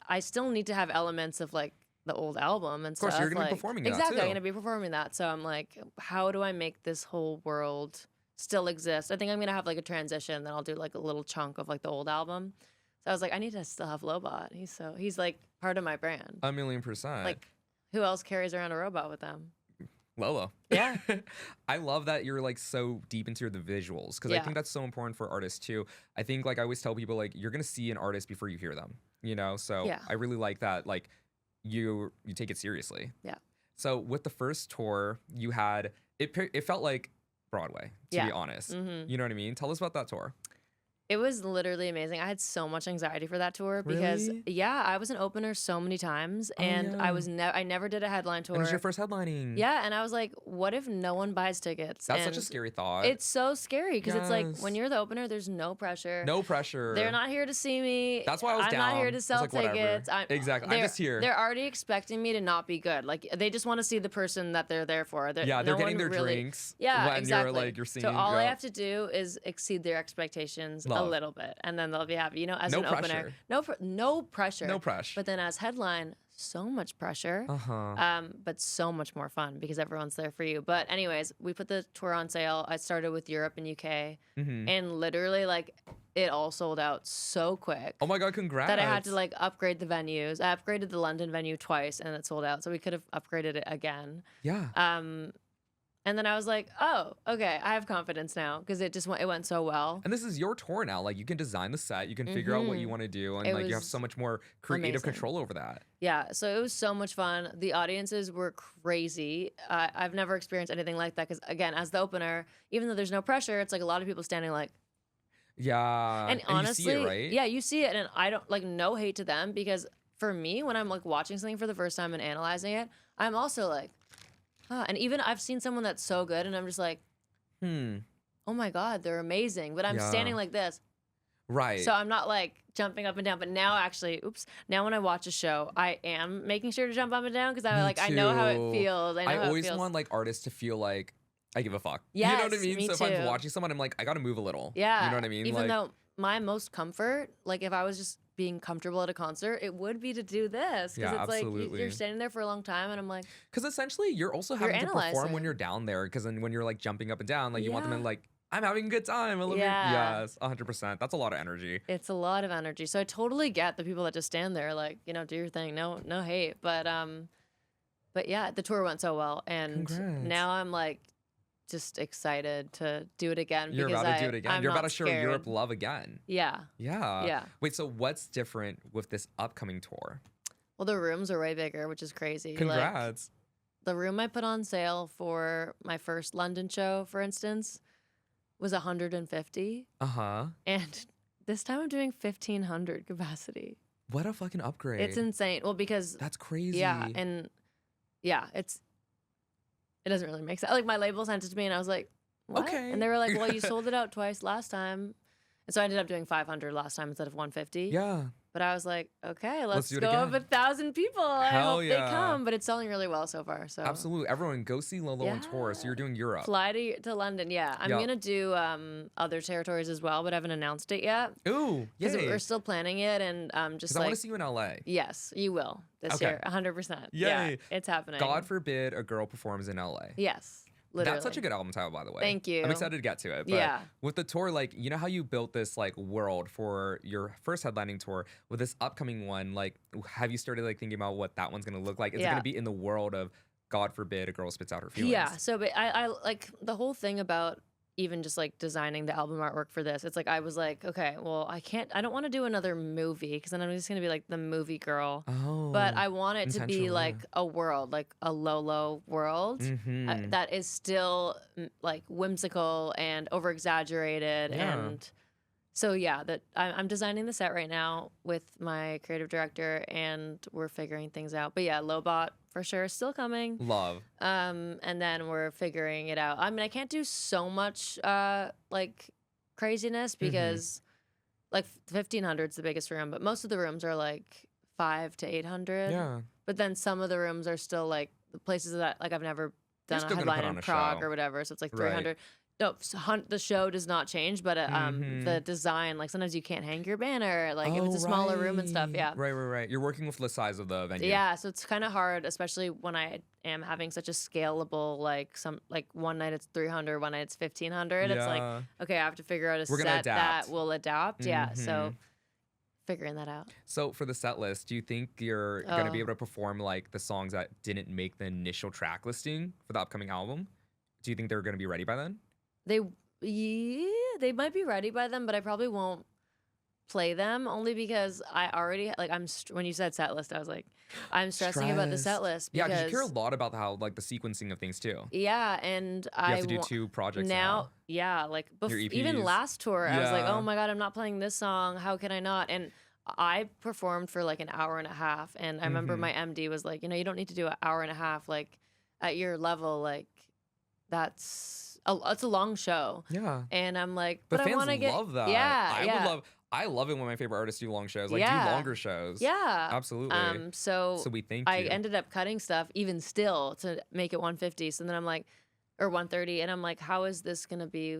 I still need to have elements of like the old album and stuff. Of course, you're gonna be performing that exactly. too. I'm gonna be performing that. So I'm like, how do I make this whole world still exist? I think I'm gonna have like a transition. Then I'll do like a little chunk of like the old album. So I was like, I need to still have Lobot. He's like part of my brand. 1,000,000%. Like, who else carries around a robot with them? LOLO. Yeah. I love that you're like so deep into the visuals because I think that's so important for artists too. I think like I always tell people like you're gonna see an artist before you hear them, you know? So I really like that like you take it seriously. Yeah. So with the first tour you had, it felt like Broadway, to be honest. You know what I mean? Tell us about that tour. It was literally amazing. I had so much anxiety for that tour because, I was an opener so many times, and I never did a headline tour. And it was your first headlining. Yeah, and I was like, what if no one buys tickets? That's such a scary thought. It's so scary because it's like when you're the opener, there's no pressure. No pressure. They're not here to see me. That's why I was I'm not here to sell tickets. Exactly. I'm just here. They're already expecting me to not be good. Like they just want to see the person that they're there for. They're getting their drinks. Yeah, when exactly. you're singing. So all I have to do is exceed their expectations a little bit, and then they'll be happy. You know, as an opener, no pressure. No pressure. But then as headline, so much pressure. But so much more fun because everyone's there for you. But anyways, we put the tour on sale. I started with Europe and UK, and literally like it all sold out so quick. Oh my God, congrats. That I had to like upgrade the venues. I upgraded the London venue twice and it sold out. So we could have upgraded it again. Yeah. And then I was like, oh, okay, I have confidence now because it went so well. And this is your tour now. Like, you can design the set, you can figure out what you want to do, and like you have so much more creative control over that. Yeah, so it was so much fun. The audiences were crazy. I've never experienced anything like that because, again, as the opener, even though there's no pressure, it's like a lot of people standing like. Yeah, and honestly, you see it, right? Yeah, you see it, and I don't like no hate to them because for me, when I'm like watching something for the first time and analyzing it, I'm also like. And even I've seen someone that's so good, and I'm just like, oh my God, they're amazing. But I'm standing like this. Right. So I'm not like jumping up and down. But now actually, now when I watch a show, I am making sure to jump up and down because I know how it feels. I always want like artists to feel like I give a fuck. Yes, you know what I mean? me So too. if I'm watching someone, I'm like, I gotta move a little. Yeah. You know what I mean? Even though my most comfort, like if I was just being comfortable at a concert, it would be to do this. Because it's absolutely. like you're standing there for a long time and I'm like. Because essentially you're also having to perform when you're down there. Because then when you're like jumping up and down, like you want them to like, I'm having a good time. Yes, 100%. That's a lot of energy. It's a lot of energy. So I totally get the people that just stand there like, do your thing. No hate. But yeah, the tour went so well. And now I'm like, just excited to do it again. You're about to do it again. You're about to show Europe love again. Yeah. Yeah. Wait, so what's different with this upcoming tour? Well, the rooms are way bigger, which is crazy. Congrats. Like, the room I put on sale for my first London show, for instance, was 150. And this time I'm doing 1,500 capacity. What a fucking upgrade. It's insane. Well, because that's crazy. Yeah, and it doesn't really make sense. Like my label sent it to me and I was like, what? Okay. And they were like, well, you sold it out twice last time. And so I ended up doing 500 last time instead of 150. Yeah. But I was like, okay, let's do it go again. up 1,000 people. I hope yeah. they come. But it's selling really well so far. So absolutely. Everyone go see LOLO on tour. So you're doing Europe. Fly to London. Yeah. I'm going to do other territories as well, but I haven't announced it yet. Ooh, because we're still planning it. And just like. I want to see you in LA. Yes, you will this year. 100%. Yay. Yeah, it's happening. God forbid a girl performs in LA. Yes. Literally. That's such a good album title, by the way. Thank you. I'm excited to get to it. But with the tour, like, you know how you built this like world for your first headlining tour? With this upcoming one, like, have you started like thinking about what that one's gonna look like? Is it gonna be in the world of God forbid a girl spits out her feelings? Yeah. So, but I like the whole thing about even just like designing the album artwork for this. It's like I was like, okay, well, I don't want to do another movie because then I'm just gonna be like the movie girl. Oh, but I want it to be like a world, like a LOLO world that is still like whimsical and over exaggerated and. So yeah, I'm designing the set right now with my creative director, and we're figuring things out. But yeah, Lobot for sure is still coming. Love. And then we're figuring it out. I mean, I can't do so much like craziness because like 1,500 is the biggest room, but most of the rooms are like 500 to 800. Yeah. But then some of the rooms are still like the places that like I've never done a headline in Prague or whatever, so it's like 300. Right. No, the show does not change, but the design, like sometimes you can't hang your banner, like if it's a smaller room and stuff, yeah. Right. You're working with the size of the venue. Yeah, so it's kind of hard, especially when I am having such a scalable, like one night it's 300, one night it's 1,500. It's like, okay, I have to figure out a set that will adapt. Yeah, so figuring that out. So for the set list, do you think you're going to be able to perform like the songs that didn't make the initial track listing for the upcoming album? Do you think they're going to be ready by then? They might be ready by then, but I probably won't play them only because I already like when you said set list, I was like, I'm stressing about the set list. Because, because you hear a lot about how like the sequencing of things too. Yeah, and you have to do 2 projects now. Yeah, like even last tour, I was like, oh my God, I'm not playing this song. How can I not? And I performed for like an hour and a half, and I remember my MD was like, you don't need to do an hour and a half. Like at your level, like it's a long show. Yeah. And I'm like, but fans I want to get love that. Yeah. I love it when my favorite artists do long shows. Like do longer shows. Yeah. Absolutely. So we thank I you. ended up cutting stuff even still to make it 150. So then I'm like, or 130, and I'm like, how is this gonna be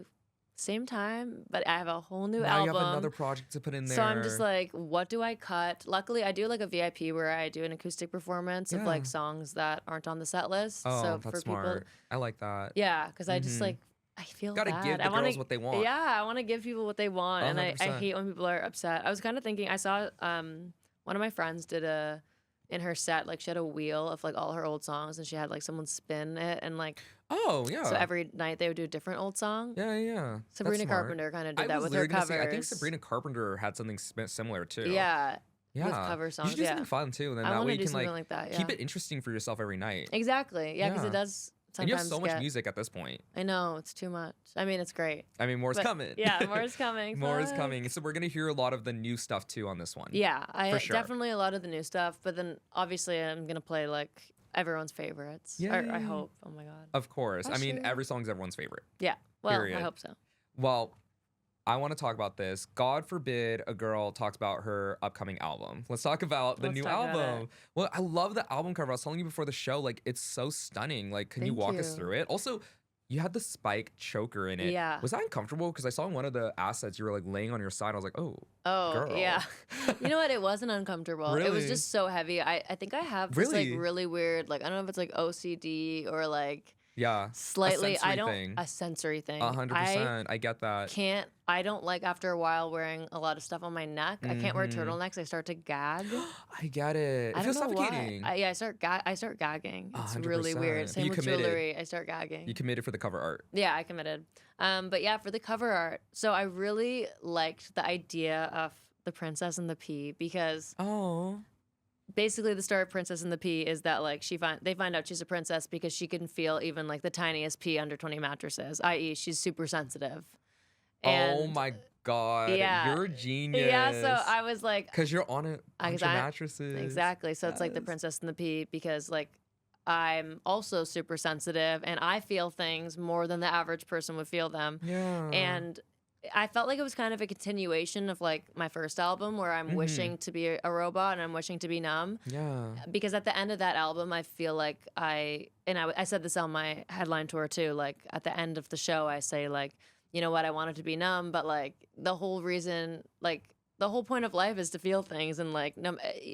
same time? But I have a whole new album. You have another project to put in there. So I'm just like, what do I cut? Luckily, I do like a VIP where I do an acoustic performance of like songs that aren't on the set list. Oh, so that's for smart. people, I like that. Yeah, because I just like. I feel gotta bad. give the girls what they want. Yeah, I want to give people what they want, 100%. and I hate when people are upset. I was kind of thinking. I saw one of my friends did in her set, like she had a wheel of like all her old songs, and she had like someone spin it, and like Oh, yeah. So every night they would do a different old song. Yeah. Sabrina Carpenter kind of did that with her covers. I think Sabrina Carpenter had something similar too. Yeah. Yeah. With cover songs. You should do something fun too, and then that way you can like that, keep it interesting for yourself every night. Exactly. Yeah, because it does. And you have so much music at this point. I know, it's too much. I mean, it's great. I mean, more is coming. Yeah, more is coming. More is coming. So we're going to hear a lot of the new stuff too on this one. Yeah, definitely a lot of the new stuff. But then obviously I'm going to play like everyone's favorites. Yeah. I hope. Oh my God. Of course. I mean, every song's everyone's favorite. Yeah. Well, I hope so. Well, I want to talk about this. God forbid a girl talks about her upcoming album. Let's talk about the new album. Well, I love the album cover. I was telling you before the show, like, it's so stunning. Like, can you walk us through it? Also, you had the spike choker in it. Yeah. Was that uncomfortable? Because I saw in one of the assets you were like laying on your side. I was like, oh, girl. Yeah. You know what? It wasn't uncomfortable. Really? It was just so heavy. I think I have this like really weird, like, I don't know if it's like OCD or like slightly a sensory thing. 100%. I get that. I don't like after a while wearing a lot of stuff on my neck. I can't wear turtlenecks. I start to gag. I get it. It feels suffocating. I start gagging. It's 100%. Really weird. Same with jewelry. I start gagging. You committed for the cover art. Yeah, I committed. But yeah, for the cover art. So I really liked the idea of the Princess and the Pea because basically the story of Princess and the Pea is that like they find out she's a princess because she can feel even like the tiniest pea under 20 mattresses, i.e. she's super sensitive. And oh my God, you're a genius. Yeah, so I was like, because you're on a bunch of mattresses. Exactly. So it's like the Princess and the Pea because like I'm also super sensitive and I feel things more than the average person would feel them. Yeah. And I felt like it was kind of a continuation of like my first album where I'm wishing to be a robot and I'm wishing to be numb. Yeah. Because at the end of that album, I feel like I said this on my headline tour too, like at the end of the show, I say like, you know what, I wanted to be numb, but like the whole reason, like the whole point of life is to feel things and like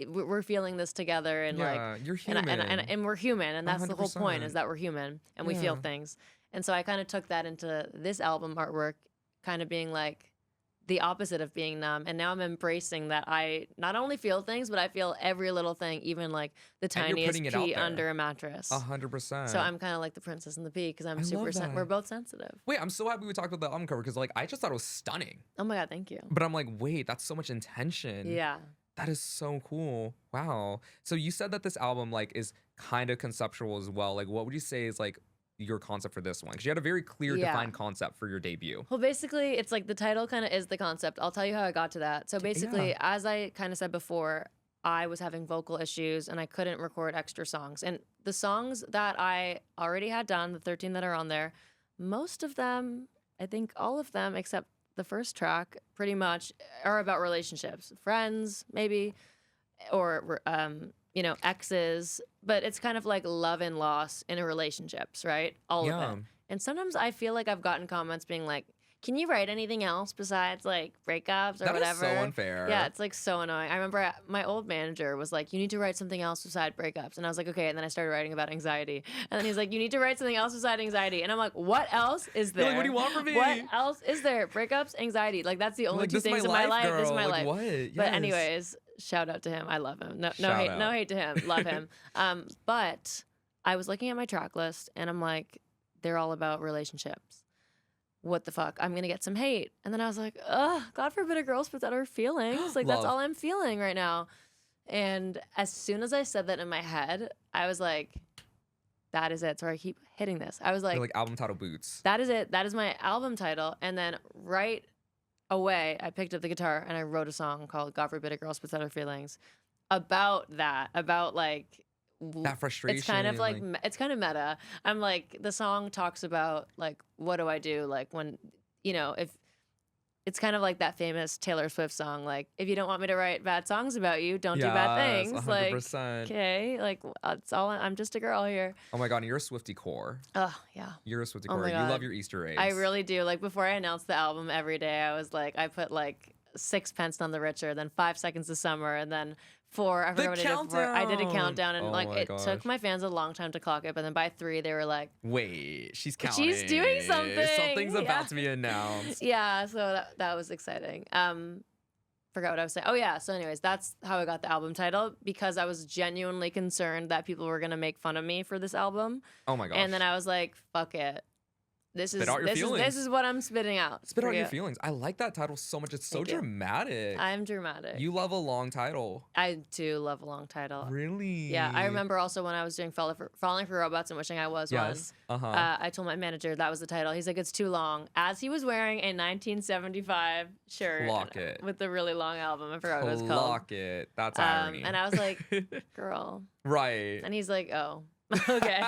we're feeling this together and you're human. And we're human and that's 100%. The whole point is that we're human and we feel things. And so I kind of took that into this album artwork, kind of being like the opposite of being numb. And now I'm embracing that I not only feel things, but I feel every little thing, even like the tiniest pea under a mattress. 100%. So I'm kind of like the Princess and the Pea because I'm we're both sensitive. Wait, I'm so happy we talked about the album cover because like I just thought it was stunning. Oh my God, thank you. But I'm like, wait, that's so much intention. Yeah. That is so cool. Wow. So you said that this album like is kind of conceptual as well. Like what would you say is like your concept for this one? Because you had a very clear defined concept for your debut. Well, basically it's like the title kind of is the concept. I'll tell you how I got to that. So basically, as I kind of said before, I was having vocal issues and I couldn't record extra songs. And the songs that I already had done, the 13 that are on there, most of them, I think all of them except the first track pretty much are about relationships, friends maybe, or you know, exes, but it's kind of like love and loss in relationships, right? All of it. And sometimes I feel like I've gotten comments being like, can you write anything else besides like breakups or whatever? That is so unfair. Yeah, it's like so annoying. I remember my old manager was like, you need to write something else besides breakups. And I was like, okay. And then I started writing about anxiety. And then he's like, you need to write something else besides anxiety. And I'm like, what else is there? You're like, what do you want from me? What else is there? Breakups, anxiety. Like that's the only two things in my life. Girl. This is my like, life. What? Yes. But anyways, shout out to him. I love him. No hate to him. Love him. But I was looking at my track list and I'm like, they're all about relationships. What the fuck? I'm gonna get some hate. And then I was like, ugh, God forbid a girl spits out her feelings. Like that's all I'm feeling right now. And as soon as I said that in my head, I was like, that is it. So I keep hitting this. I was like album title boots. That is it. That is my album title. And then right away, I picked up the guitar and I wrote a song called God Forbid a Girl Spits Out Her Feelings about that, about like that frustration. It's kind of like it's kind of meta. I'm like, the song talks about like, what do I do? Like when, you know, if it's kind of like that famous Taylor Swift song, like, if you don't want me to write bad songs about you, don't do bad things. 100%. Like, okay, like it's all, I'm just a girl here. Oh my God, and you're a Swiftie core. Oh yeah. You're a Swiftie core. You love your Easter eggs. I really do. Like before I announced the album every day, I was like, I put like 6 None the Richer, then 5 Seconds of Summer, and then 4. I forgot what I did before. I did a countdown, and like it took my fans a long time to clock it, but then by 3 they were like, "Wait, she's counting. She's doing something. Something's about to be announced." Yeah, so that was exciting. forgot what I was saying. Oh yeah. So anyways, that's how I got the album title, because I was genuinely concerned that people were gonna make fun of me for this album. Oh my gosh. And then I was like, fuck it. This is what I'm spitting out. Spit out your feelings. I like that title so much. It's so dramatic. I'm dramatic. You love a long title. I do love a long title. Really? Yeah. I remember also when I was doing Falling for Robots and Wishing I Was One. I told my manager that was the title. He's like, it's too long. As he was wearing a 1975 shirt with the really long album. I forgot what it was called. Clock it. That's irony. And I was like, girl. Right. And he's like, oh, okay.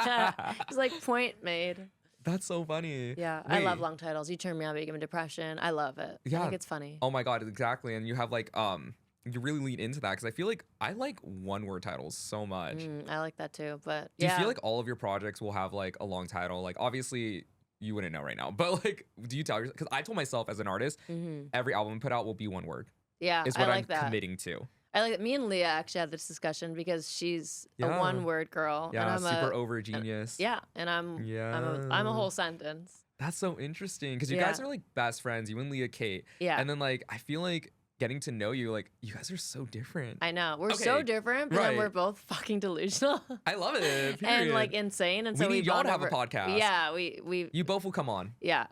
He's like, point made. That's so funny. Yeah, I love long titles. You turn me on, but you give me depression. I love it. Yeah. I think it's funny. Oh my God, exactly. And you have like, you really lean into that, because I feel like I like one-word titles so much. I like that too, but do you feel like all of your projects will have like a long title? Like obviously you wouldn't know right now, but like, do you tell yourself? Because I told myself as an artist, every album I put out will be one word. Yeah, is what I'm committing to. I like that. Me and Leah actually had this discussion because she's a one-word girl. Yeah, and I'm super over genius. And I'm a whole sentence. That's so interesting, because you guys are like best friends, you and Leah Kate. Yeah. And then like, I feel like getting to know you, like you guys are so different. I know. We're so different, but then we're both fucking delusional. I love it. Period. And like insane. And so we need y'all to have a podcast. Yeah, we You both will come on. Yeah.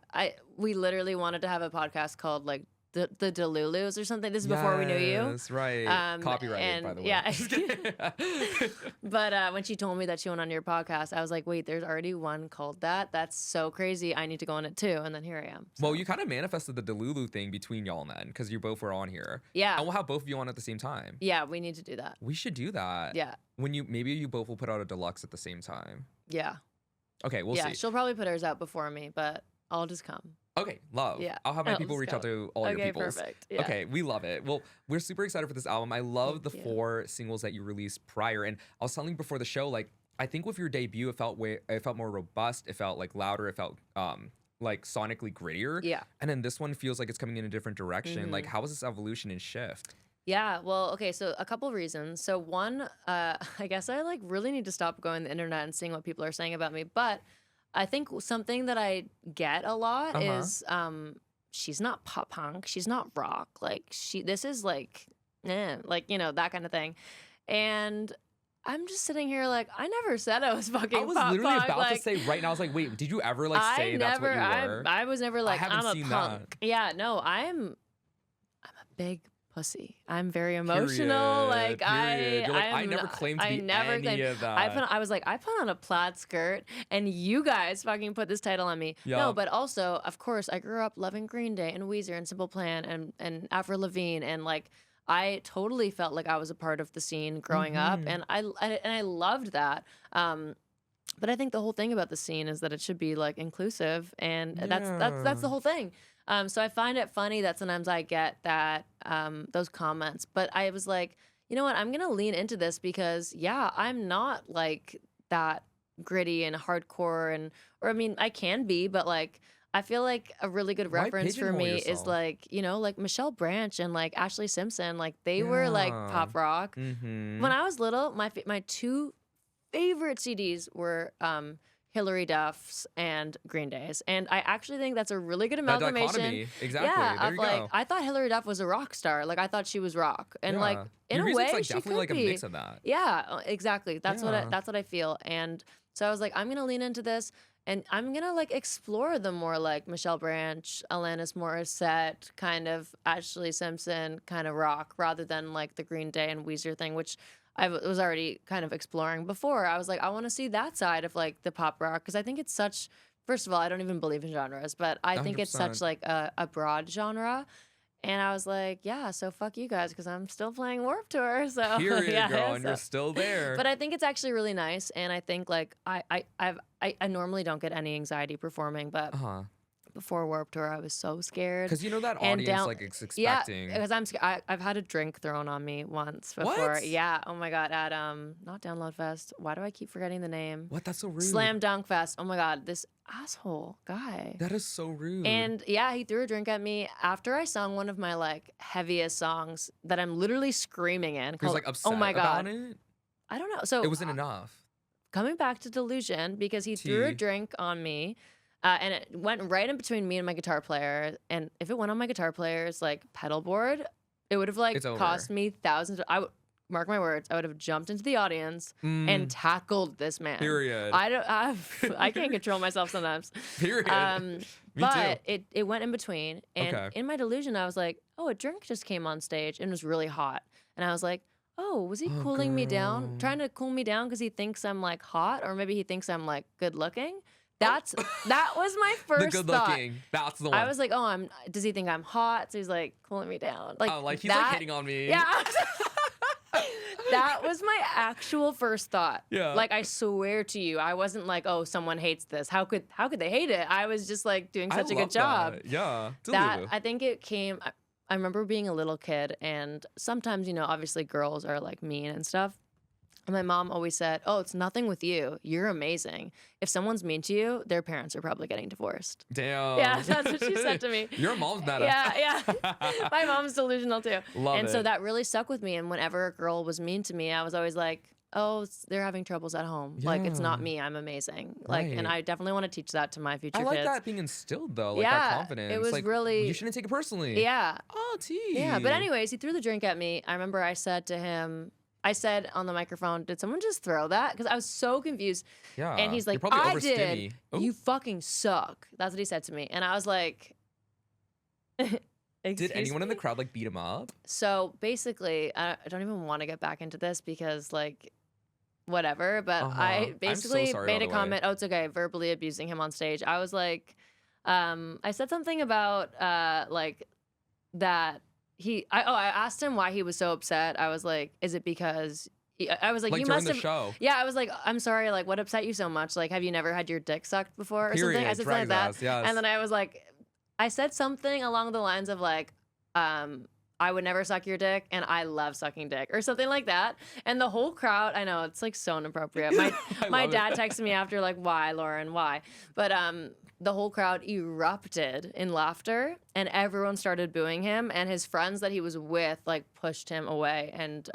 We literally wanted to have a podcast called like the Delulus or something. This is before we knew you. That's right. Copyrighted, by the way. Yeah. But when she told me that she went on your podcast, I was like, wait, there's already one called that? That's so crazy. I need to go on it too. And then here I am. So. Well, you kind of manifested the Delulu thing between y'all then, because you both were on here. Yeah. And we'll have both of you on at the same time. Yeah, we need to do that. We should do that. Yeah. Maybe you both will put out a deluxe at the same time. Yeah. Okay, we'll see. Yeah, she'll probably put hers out before me, but I'll just come. Okay, love. Yeah. I'll have my people reach out to all your peoples. Perfect. Yeah. Okay, we love it. Well, we're super excited for this album. I love the 4 singles that you released prior. And I was telling you before the show, like, I think with your debut, it felt more robust. It felt like louder. It felt like sonically grittier. Yeah. And then this one feels like it's coming in a different direction. Like, how was this evolution and shift? Yeah, well, okay, so a couple of reasons. So one, I guess I like really need to stop going on the internet and seeing what people are saying about me. But I think something that I get a lot is she's not pop punk, she's not rock. Like this is like, like, you know, that kind of thing. And I'm just sitting here like, I never said I was fucking pop punk. I was literally about to say right now, I was like, wait, did you ever like say that's what you were? I was never like, I'm a punk. That. Yeah, no, I'm a big pussy. I'm very emotional. Period. Like I never claimed to be any of that. I was like, I put on a plaid skirt and you guys fucking put this title on me. Yep. No, but also, of course, I grew up loving Green Day and Weezer and Simple Plan and Avril Lavigne, and like I totally felt like I was a part of the scene growing up, and I loved that. But I think the whole thing about the scene is that it should be like inclusive, and that's the whole thing. So I find it funny that sometimes I get that those comments, but I was like, you know what? I'm gonna lean into this because I'm not like that gritty and hardcore, or I mean, I can be, but like I feel like a really good reference for me is like, you know, like Michelle Branch and like Ashley Simpson, like they were like pop rock. When I was little, my 2 favorite CDs were Hilary Duff's and Green Day's, and I actually think that's a really good amalgamation. Exactly. Yeah, there you go. I thought Hilary Duff was a rock star. Like I thought she was rock, and like in a way, like she definitely could like be. A mix of that. Yeah, exactly. That's what I feel, and so I was like, I'm gonna lean into this, and I'm gonna like explore the more like Michelle Branch, Alanis Morissette, kind of Ashley Simpson kind of rock, rather than like the Green Day and Weezer thing, which I was already kind of exploring before. I was like, I want to see that side of like the pop rock, because I think it's such, first of all, I don't even believe in genres, but I think 100%. It's such like a broad genre. And I was like, yeah, so fuck you guys, because I'm still playing Warped Tour. So Period, girl, and you're still there. But I think it's actually really nice, and I think like I normally don't get any anxiety performing, but before Warped Tour, I was so scared. Because you know that audience like is expecting. Yeah, because I've had a drink thrown on me once before. What? Yeah. Oh my god. At not Download Fest. Why do I keep forgetting the name? What? That's so rude. Slam Dunk Fest. Oh my god. This asshole guy. That is so rude. And yeah, he threw a drink at me after I sung one of my like heaviest songs that I'm literally screaming in. He was like upset about it? I don't know. So it wasn't enough. Coming back to Delusion, because he threw a drink on me. And it went right in between me and my guitar player. And if it went on my guitar player's like pedal board, It would have like cost me thousands. I would mark my words. I would have jumped into the audience and tackled this man. Period. I can't control myself sometimes. Period. But it went in between, and in my delusion, I was like, oh, a drink just came on stage and it was really hot, and I was like, oh, was he cooling me down, trying to cool me down because he thinks I'm like hot, or maybe he thinks I'm like good looking. That was my first the good thought. looking. That's the one. I was like, oh, does he think I'm hot? So he's like cooling me down. Like he's like hitting on me. Yeah. That was my actual first thought. Yeah. Like, I swear to you, I wasn't like, oh, someone hates this. How could they hate it? I was just like doing such a good job. Yeah. That I think it came. I remember being a little kid, and sometimes, you know, obviously girls are like mean and stuff. And my mom always said, oh, it's nothing with you. You're amazing. If someone's mean to you, their parents are probably getting divorced. Damn. Yeah, that's what she said to me. Your mom's meta. Yeah. My mom's delusional too. Love it. So that really stuck with me. And whenever a girl was mean to me, I was always like, oh, they're having troubles at home. Yeah. Like, it's not me. I'm amazing. Like, and I definitely want to teach that to my future kids. I like that being instilled though. Like that confidence. It was like, really. You shouldn't take it personally. Yeah. Oh, tea. Yeah. But anyways, he threw the drink at me. I remember I said to him, I said on the microphone, did someone just throw that? Because I was so confused. Yeah. And he's like, I did. You fucking suck. That's what he said to me. And I was like, did anyone in the crowd like beat him up? So basically, I don't even want to get back into this because like, whatever. But I basically made a comment. Oh, it's okay. Verbally abusing him on stage. I was like, I said something about like that. I asked him why he was so upset. I was like, is it because I was like you must have show. Yeah, I was like, I'm sorry, like what upset you so much? Like, have you never had your dick sucked before or something? I said something like that. Yes. And then I was like, I said something along the lines of like, I would never suck your dick and I love sucking dick or something like that. And the whole crowd, I know it's like so inappropriate. My dad texted me after like, why, Lauren, why? But the whole crowd erupted in laughter and everyone started booing him, and his friends that he was with like pushed him away, and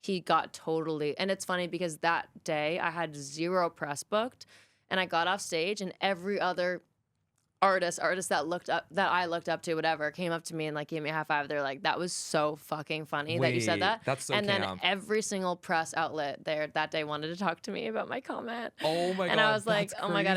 he got totally, and it's funny because that day I had 0 press booked, and I got off stage and every other artist that I looked up to, whatever, came up to me and like gave me a high five. They're like, that was so fucking funny that you said that. That's so And then every single press outlet there that day wanted to talk to me about my comment. Oh my god. And I was like, oh my god,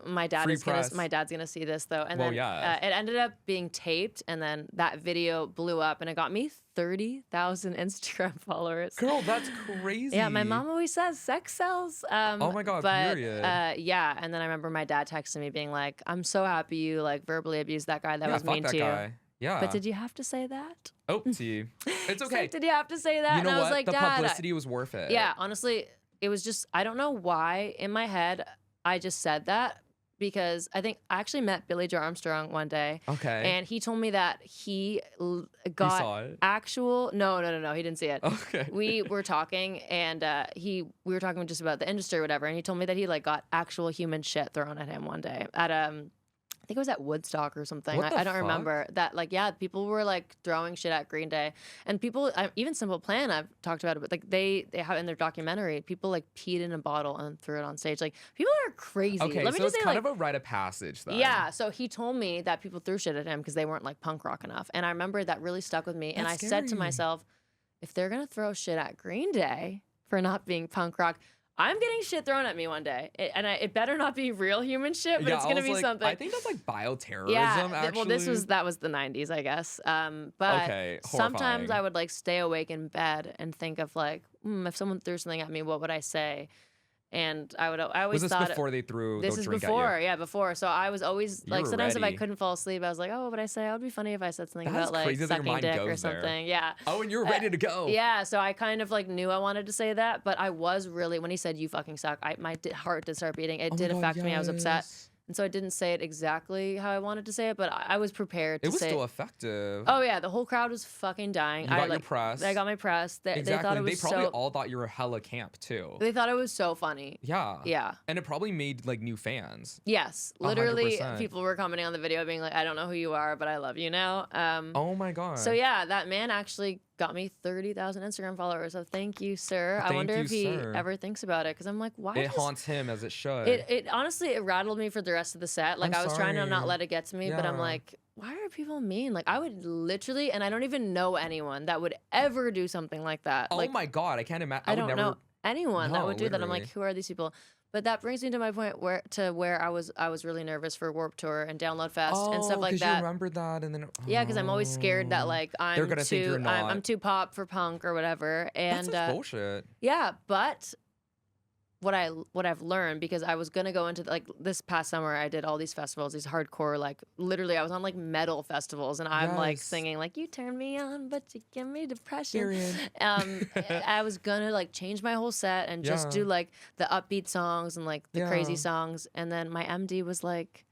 my dad's gonna see this though. And then it ended up being taped, and then that video blew up and it got me 30,000 Instagram followers. Girl, that's crazy. Yeah, my mom always says sex sells. Oh my god, period. Yeah, and then I remember my dad texting me being like, I'm so happy you like verbally abused that guy that was mean to you. Yeah. But did you have to say that? Oh, see. It's okay. Like, did you have to say that? You know and I was what? like, the Dad, publicity was worth it. Yeah, honestly, it was just, I don't know why in my head I just said that, because I think I actually met Billy Joe Armstrong one day. Okay. And he told me that he got actual. No, he didn't see it. Okay. We were talking, and we were talking just about the industry or whatever, and he told me that he like got actual human shit thrown at him one day at I think it was at Woodstock or something. I don't remember that. Like, yeah, people were like throwing shit at Green Day, and people, even Simple Plan, I've talked about it, but like they have in their documentary, people like peed in a bottle and threw it on stage. Like, people are crazy. Okay, so it's kind of a rite of passage then. Yeah, so he told me that people threw shit at him because they weren't like punk rock enough, and I remember that really stuck with me. And I said to myself, if they're gonna throw shit at Green Day for not being punk rock, I'm getting shit thrown at me one day, it better not be real human shit, but it's gonna be something. I think that's like bioterrorism. Yeah, actually. Well, that was the 90s, I guess. But sometimes I would like stay awake in bed and think of like, if someone threw something at me, what would I say? And I always thought. Was this before they threw the drink at you? This is before, yeah, before. So I was always like, sometimes if I couldn't fall asleep, I was like, oh, what would I say? It would be funny if I said something about like sucking dick or something. There. Yeah. Oh, and you're ready to go. Yeah. So I kind of like knew I wanted to say that, but I was really, when he said you fucking suck, my heart did start beating. It did affect me. I was upset. And so I didn't say it exactly how I wanted to say it, but I was prepared to say it. It was still effective. Oh, yeah. The whole crowd was fucking dying. You got your press. I got my press. They thought it was They probably all thought you were hella camp, too. They thought it was so funny. Yeah. Yeah. And it probably made, like, new fans. Yes. Literally, 100%. People were commenting on the video being like, I don't know who you are, but I love you now. Oh, my God. So, yeah, that man actually got me 30,000 Instagram followers. So thank you, sir. I wonder if he ever thinks about it, because I'm like, why? It haunts him as it should. It honestly, it rattled me for the rest of the set. Like, I was trying to not let it get to me, but I'm Yeah. like, why are people mean? Like, I would literally, and I don't even know anyone that would ever do something like that. Oh like, my God, I can't imagine. I don't know anyone that No, would do that. I'm like, literally. who are these people? But that brings me to my point where I was really nervous for Warped Tour and Download Fest and stuff like because that. you remembered that, and then Yeah, because I'm always scared that like They're gonna think you're not. I'm too pop for punk or whatever. And that's bullshit. yeah, but what I've learned, because I was gonna go into like this past summer, I did all these festivals, these hardcore, like literally I was on like metal festivals, and I'm like singing like, you turn me on but you give me depression. Period. I was gonna like change my whole set and just do like the upbeat songs and like the crazy songs, and then my MD was like,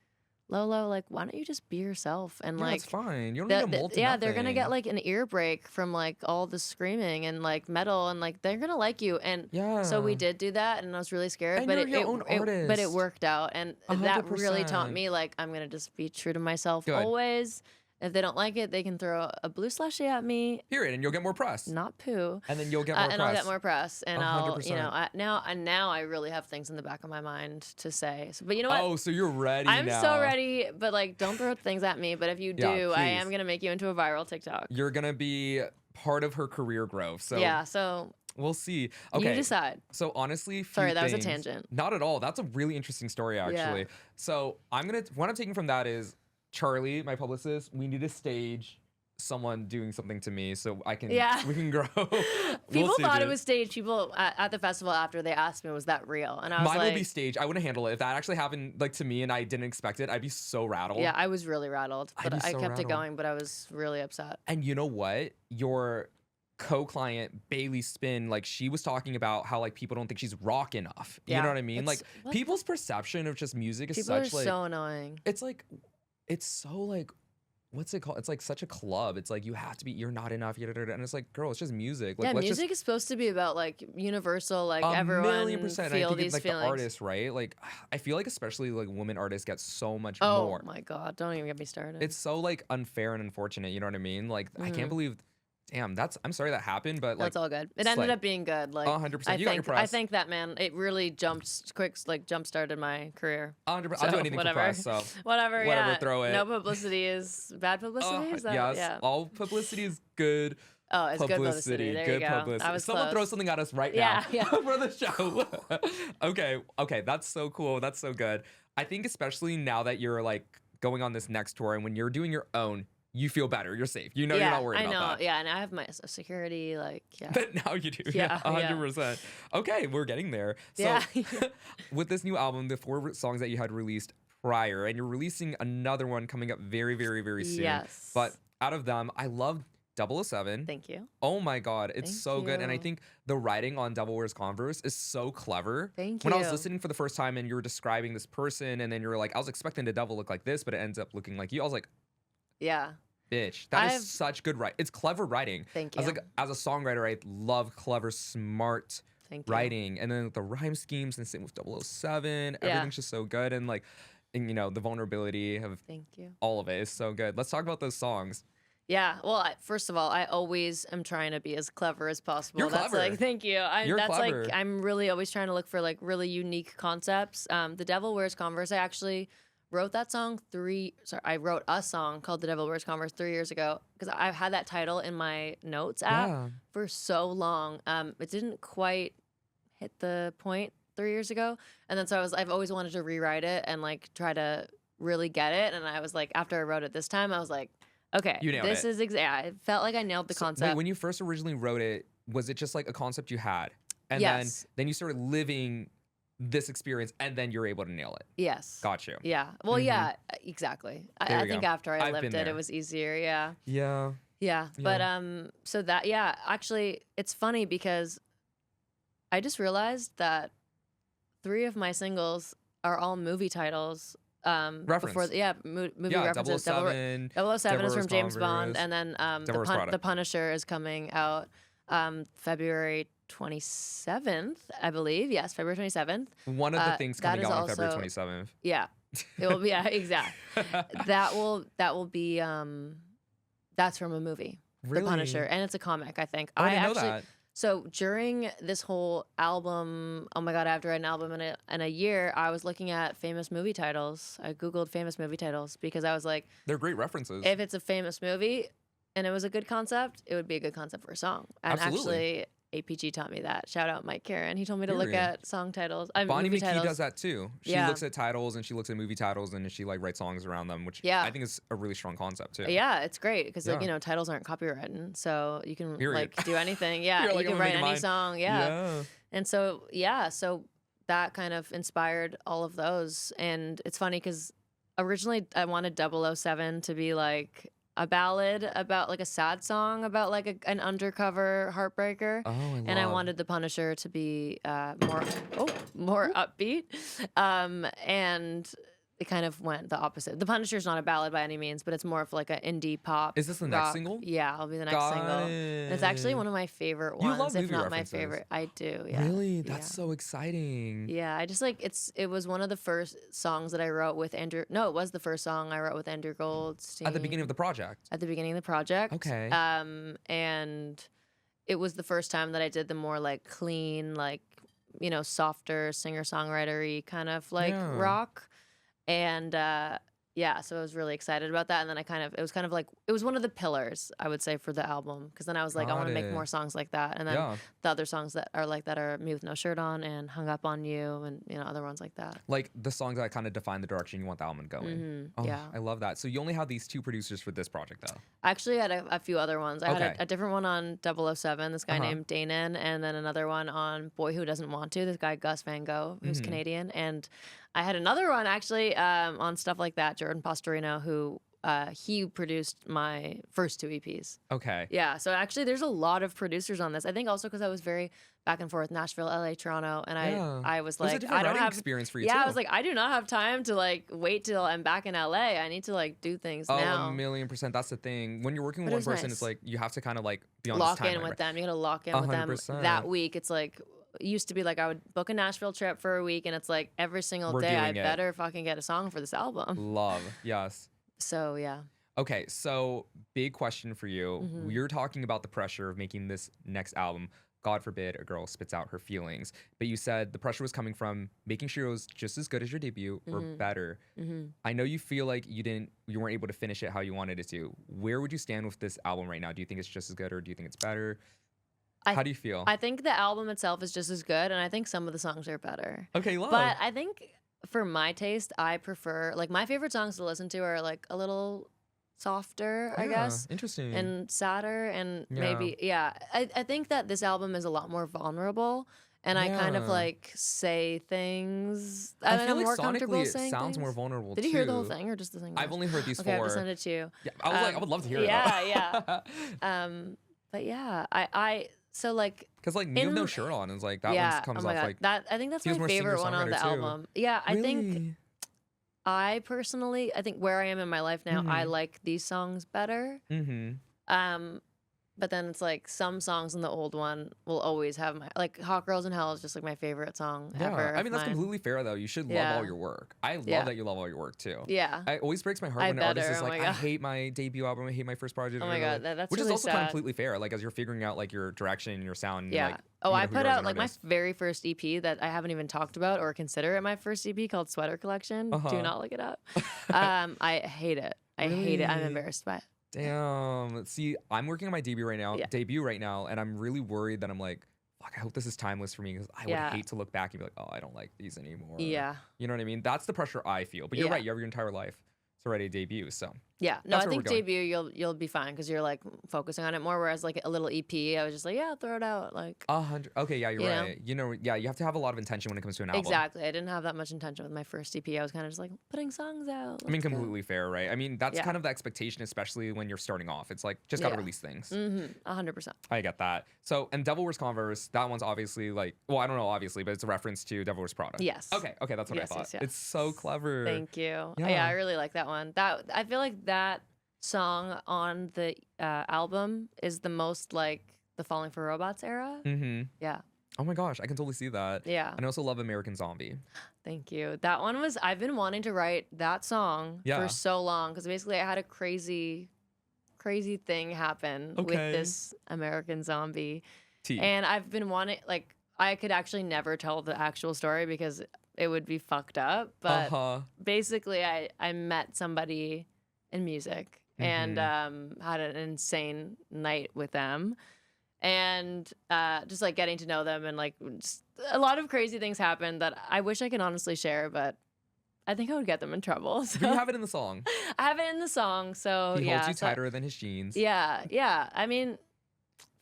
Lolo, like, why don't you just be yourself? And like, it's fine. You don't need to mold to they're gonna nothing. get like an ear break from like all the screaming and like metal, and like they're gonna like you. And so we did do that, and I was really scared, And but you're your own artist. but it worked out, and that really taught 100%. me like, I'm gonna just be true to myself Good. always. If they don't like it, they can throw a blue slushie at me, Period, and you'll get more press. not poo. And then you'll get more press. And I'll get more press, and I'll, 100%. now I really have things in the back of my mind to say. So, but you know what? Oh, so you're ready I'm now. so ready, but like, don't throw things at me. But if you do, Yeah, I please. am gonna make you into a viral TikTok. You're gonna be part of her career growth. So Yeah, so we'll see. Okay. you decide. So honestly, few Sorry, that was a things- tangent. Not at all. That's a really interesting story, actually. So what I'm taking from that is Charlie, my publicist. We need to stage someone doing something to me so I can. Yeah. We can grow. People thought it was staged. People at the festival after they asked me, was that real? And I was Mine like, would be staged. I wouldn't handle it if that actually happened like to me and I didn't expect it. I'd be so rattled. yeah, I was really rattled, I'd but be I so kept it rattled. going. But I was really upset. And you know what? Your co-client Bailey Spin, like she was talking about how like people don't think she's rock enough. You Yeah. know what I mean? It's- Like what? people's perception of just music is People are such like so annoying. it's like it's so like what's it called? It's like such a club. It's like you have to be. You're not enough. And it's like, girl, it's just music. Like, Yeah, let's music is supposed to be about like universal, like just, everyone 1,000,000%. And feel I think these it's like feelings. the artist, right? Like, I feel like especially like women artists get so much Oh more. my god, don't even get me started. It's so like unfair and unfortunate. You know what I mean? Like, I Mhm. can't believe. Damn, I'm sorry that happened, but like, That's all good. It slay. ended up being good. Like 100%. You got your I press. think that, man, it really jump started my career. 100%. I'll do So, anything whatever. for press. So Whatever, Whatever, yeah. throw it. No publicity is bad publicity. Is that, yes, yeah. all publicity is good. Oh, it's good publicity. There good you go. publicity. I was Someone close. throw something at us right Yeah, now yeah. for the show. Okay, that's so cool. That's so good. I think especially now that you're like going on this next tour and when you're doing your own, you feel better. You're safe. You know Yeah, you're not worried I know. about that. Yeah, and I have my security. Like, yeah. But now you do. Yeah, yeah. 100%. Okay, we're getting there. So Yeah. with this new album, the 4 songs that you had released prior, and you're releasing another one coming up very, very, very soon. Yes. But out of them, I love 007. Thank you. Oh my God, it's Thank so good. And I you. think the writing on Devil Wears Converse is so clever. Thank When I was you. listening for the first time and you were describing this person, and then you were like, I was expecting the devil look like this, but it ends up looking like you. I was like, Yeah. bitch, that is I've- such good writing. It's clever writing. Thank I was you. like, as a songwriter, I love clever, smart Thank you. writing. And then the rhyme schemes and same with 007. Yeah. Everything's just so good. And like, and, you know, the vulnerability of Thank you. all of it is so good. Let's talk about those songs. Yeah. Well, first of all, I always am trying to be as clever as possible. You're That's clever. like, thank you. You're that's clever. like, I'm really always trying to look for like really unique concepts. The Devil Wears Converse, I actually wrote that song I wrote a song called The Devil Wears Converse 3 years ago because I've had that title in my notes app Yeah. for so long. It didn't quite hit the point 3 years ago. And then so I've always wanted to rewrite it and like try to really get it. And I was like, after I wrote it this time, I was like, okay, You nailed this it. is it felt like I nailed the So, concept. wait, when you first originally wrote it, was it just like a concept you had? And Yes. then you started living this experience and then you're able to nail it. Yes. Got you. Yeah. Well, Mhm. yeah, exactly. There I we think go. after I I've lived been it, there. it was easier. Yeah. Yeah. Yeah. But so that actually it's funny because I just realized that 3 of my singles are all movie titles. Reference. Before movie Yeah, references. 007. 007 is Devil from James Wears Bond, Converse, and then Devil Wears Prada. the Punisher is coming out February 27th, I believe. Yes, February 27th. One of the things that coming is out on February also- 27th. Yeah, it will be. Yeah, exactly. that will be. That's from a movie. The Punisher, and it's a comic, I think. Oh, I didn't know that. So during this whole album, oh my God, I have to write an album in a year, I was looking at famous movie titles. I Googled famous movie titles because I was like, they're great references. If it's a famous movie and it was a good concept, it would be a good concept for a song. And actually, APG taught me that. Shout out Mike Karen. He told me to look at song titles. Bonnie movie McKee titles. does that too. She looks at titles and she looks at movie titles and she like writes songs around them, which I think is a really strong concept too. Yeah, it's great because like, you know, titles aren't copywritten, so you can like do anything. Yeah, like, you can write any song. Yeah. And so so that kind of inspired all of those. And it's funny because originally I wanted 007 to be like a ballad about like a sad song about like an undercover heartbreaker. I wanted the Punisher to be more upbeat. And it kind of went the opposite. The Punisher's not a ballad by any means, but it's more of like an indie pop. Is this the next single? Yeah, it'll be the next single. And it's actually one of my favorite ones, love if not references. my favorite. I do, yeah. Really? That's so exciting. Yeah, I just like it was one of the first songs that I wrote with Andrew. No, it was the first song I wrote with Andrew Goldstein. At the beginning of the project. At the beginning of the project. Okay. And it was the first time that I did the more like clean, like, you know, softer singer-songwriter-y kind of like rock. And so I was really excited about that. And then it was one of the pillars, I would say, for the album. Because then I was like, I want to make more songs like that. And then the other songs that are like that are Me With No Shirt On and Hung Up On You and, you know, other ones like that. Like the songs that kind of define the direction you want the album to go in. Oh, I love that. So you only have these 2 producers for this project, though? I actually had a few other ones. I had a different one on 007, this guy named Danon, and then another one on Boy Who Doesn't Want To, this guy Gus Van Gogh, who's Canadian. And I had another one actually on Stuff Like That, Jordan Postorino, who he produced my first 2 EPs. Okay. Yeah, so actually there's a lot of producers on this. I think also because I was very back and forth, Nashville, LA, Toronto, and I was like, I don't have experience for you. Yeah, too. I was like, I do not have time to like wait till I'm back in LA. I need to like do things now. 1,000,000%. That's the thing. When you're working with one person, it's like you have to kind of like be on lock this timeline, in with them. You gotta lock in with them that week. It's like. It used to be like I would book a Nashville trip for a week and it's like every single day I better fucking get a song for this album. Love. Yes. So yeah. Okay, so big question for you. We're talking about the pressure of making this next album. God forbid a girl spits out her feelings. But you said the pressure was coming from making sure it was just as good as your debut or better. I know you feel like you weren't able to finish it how you wanted it to. Where would you stand with this album right now? Do you think it's just as good or do you think it's better? How do you feel? I think the album itself is just as good, and I think some of the songs are better. Okay, love. But I think for my taste, I prefer, like, my favorite songs to listen to are, like, a little softer, I guess. Interesting. And sadder, and maybe, I think that this album is a lot more vulnerable, and I kind of, like, say things. I feel like sonically it sounds more vulnerable, Did you hear the whole thing, or just the thing? I've only heard these 4. Okay, I have to send it to you. Yeah, I would love to hear it. Yeah. But yeah, So like, because like Me With No Shirt On is like that one comes off like that. I think that's my favorite one on the album. Yeah, I think I personally, where I am in my life now, I like these songs better. But then it's like some songs in the old one will always have like Hot Girls in Hell is just like my favorite song ever. I mean, that's completely fair though. You should love all your work. I love that you love all your work too. Yeah. It always breaks my heart when an artist is like, I hate my debut album, I hate my first project. Oh my God, that's which really is also sad. completely fair. Like as you're figuring out like your direction and your sound. Yeah. And, like, I put out like my very first EP that I haven't even talked about or consider it my first EP called Sweater Collection. Do not look it up. I hate it. I hate it. I'm embarrassed by it. Damn. See, I'm working on my debut right now, and I'm really worried that I'm like, fuck, I hope this is timeless for me because I would hate to look back and be like, oh, I don't like these anymore. Yeah. You know what I mean? That's the pressure I feel. But you're right. You have your entire life. It's already a debut, so. Yeah. No, I think debut you'll be fine because you're like focusing on it more. Whereas like a little EP, I was just like, yeah, throw it out. Like 100. Okay, yeah, you're right. You know, yeah, you have to have a lot of intention when it comes to an album. Exactly. I didn't have that much intention with my first EP. I was kind of just like putting songs out. I mean, completely fair, right? I mean, that's kind of the expectation, especially when you're starting off. It's like just gotta release things. 100%. I get that. So, and Devil Wears Converse, that one's obviously like, well, I don't know, obviously, but it's a reference to Devil Wears Prada. Yes. Okay, that's what I thought. Yes. It's so clever. Thank you. Yeah, I really like that one. I feel like that song on the album is the most like the Falling for Robots era. Yeah. Oh my gosh, I can totally see that. Yeah. And I also love American Zombie. Thank you. That one was, I've been wanting to write that song for so long because basically I had a crazy crazy thing happen with this American Zombie. And I've been wanting, like, I could actually never tell the actual story because it would be fucked up. But basically, I met somebody in music and had an insane night with them. And just like getting to know them and like just a lot of crazy things happened that I wish I could honestly share, but I think I would get them in trouble. So. But you have it in the song. I have it in the song, so he holds you tighter than his jeans. Yeah. I mean,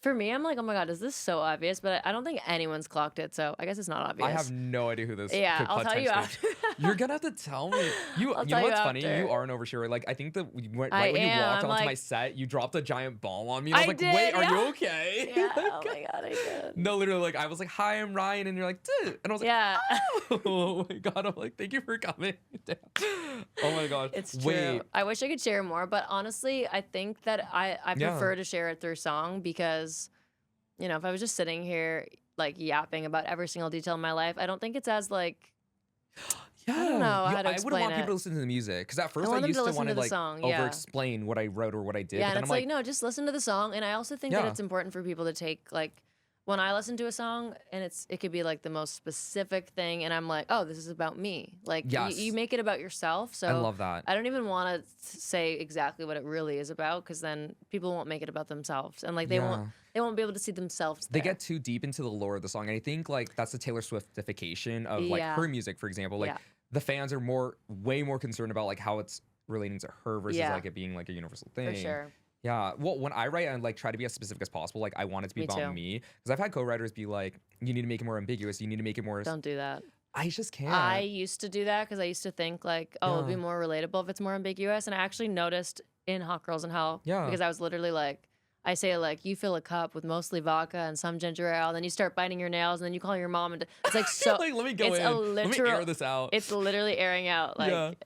for me, I'm like, oh my God, is this so obvious? But I don't think anyone's clocked it, so I guess it's not obvious. I have no idea who this could I'll tell you after. You're going to have to tell me. You know what's funny? You are an oversharer. Like, I think that when you walked onto my set, you dropped a giant bomb on me. And I was like, wait, are you okay? Yeah, oh my God, I did. No, literally, like, I was like, hi, I'm Ryan. And you're like, dude. And I was like, oh my God. I'm like, thank you for coming. Oh my God. It's true. Wait. I wish I could share more, but honestly, I think that I prefer to share it through song because, you know, if I was just sitting here like yapping about every single detail in my life, I don't think it's as like, I don't know how to explain I wouldn't want people to listen to the music because at first I used to want to like over-explain what I wrote or what I did. Yeah, and it's like, no, just listen to the song. And I also think that it's important for people to take like, when I listen to a song and it could be like the most specific thing and I'm like, oh, this is about me. Like you make it about yourself. So I love that. I don't even want to say exactly what it really is about because then people won't make it about themselves. And like they won't be able to see themselves there. They get too deep into the lore of the song. And I think like that's the Taylor Swiftification of like her music, for example. Like the fans are way more concerned about like how it's relating to her versus like it being like a universal thing. For sure. Yeah, well, when I write, I like try to be as specific as possible. Like, I want it to be about me. Because I've had co-writers be like, you need to make it more ambiguous. You need to make it more... Don't do that. I just can't. I used to do that because I used to think like, oh, it'll be more relatable if it's more ambiguous. And I actually noticed in Hot Girls in Hell, because I was literally like, I say like, you fill a cup with mostly vodka and some ginger ale, and then you start biting your nails, and then you call your mom, and it's like so... like, let me go in. Let me air this out. It's literally airing out like...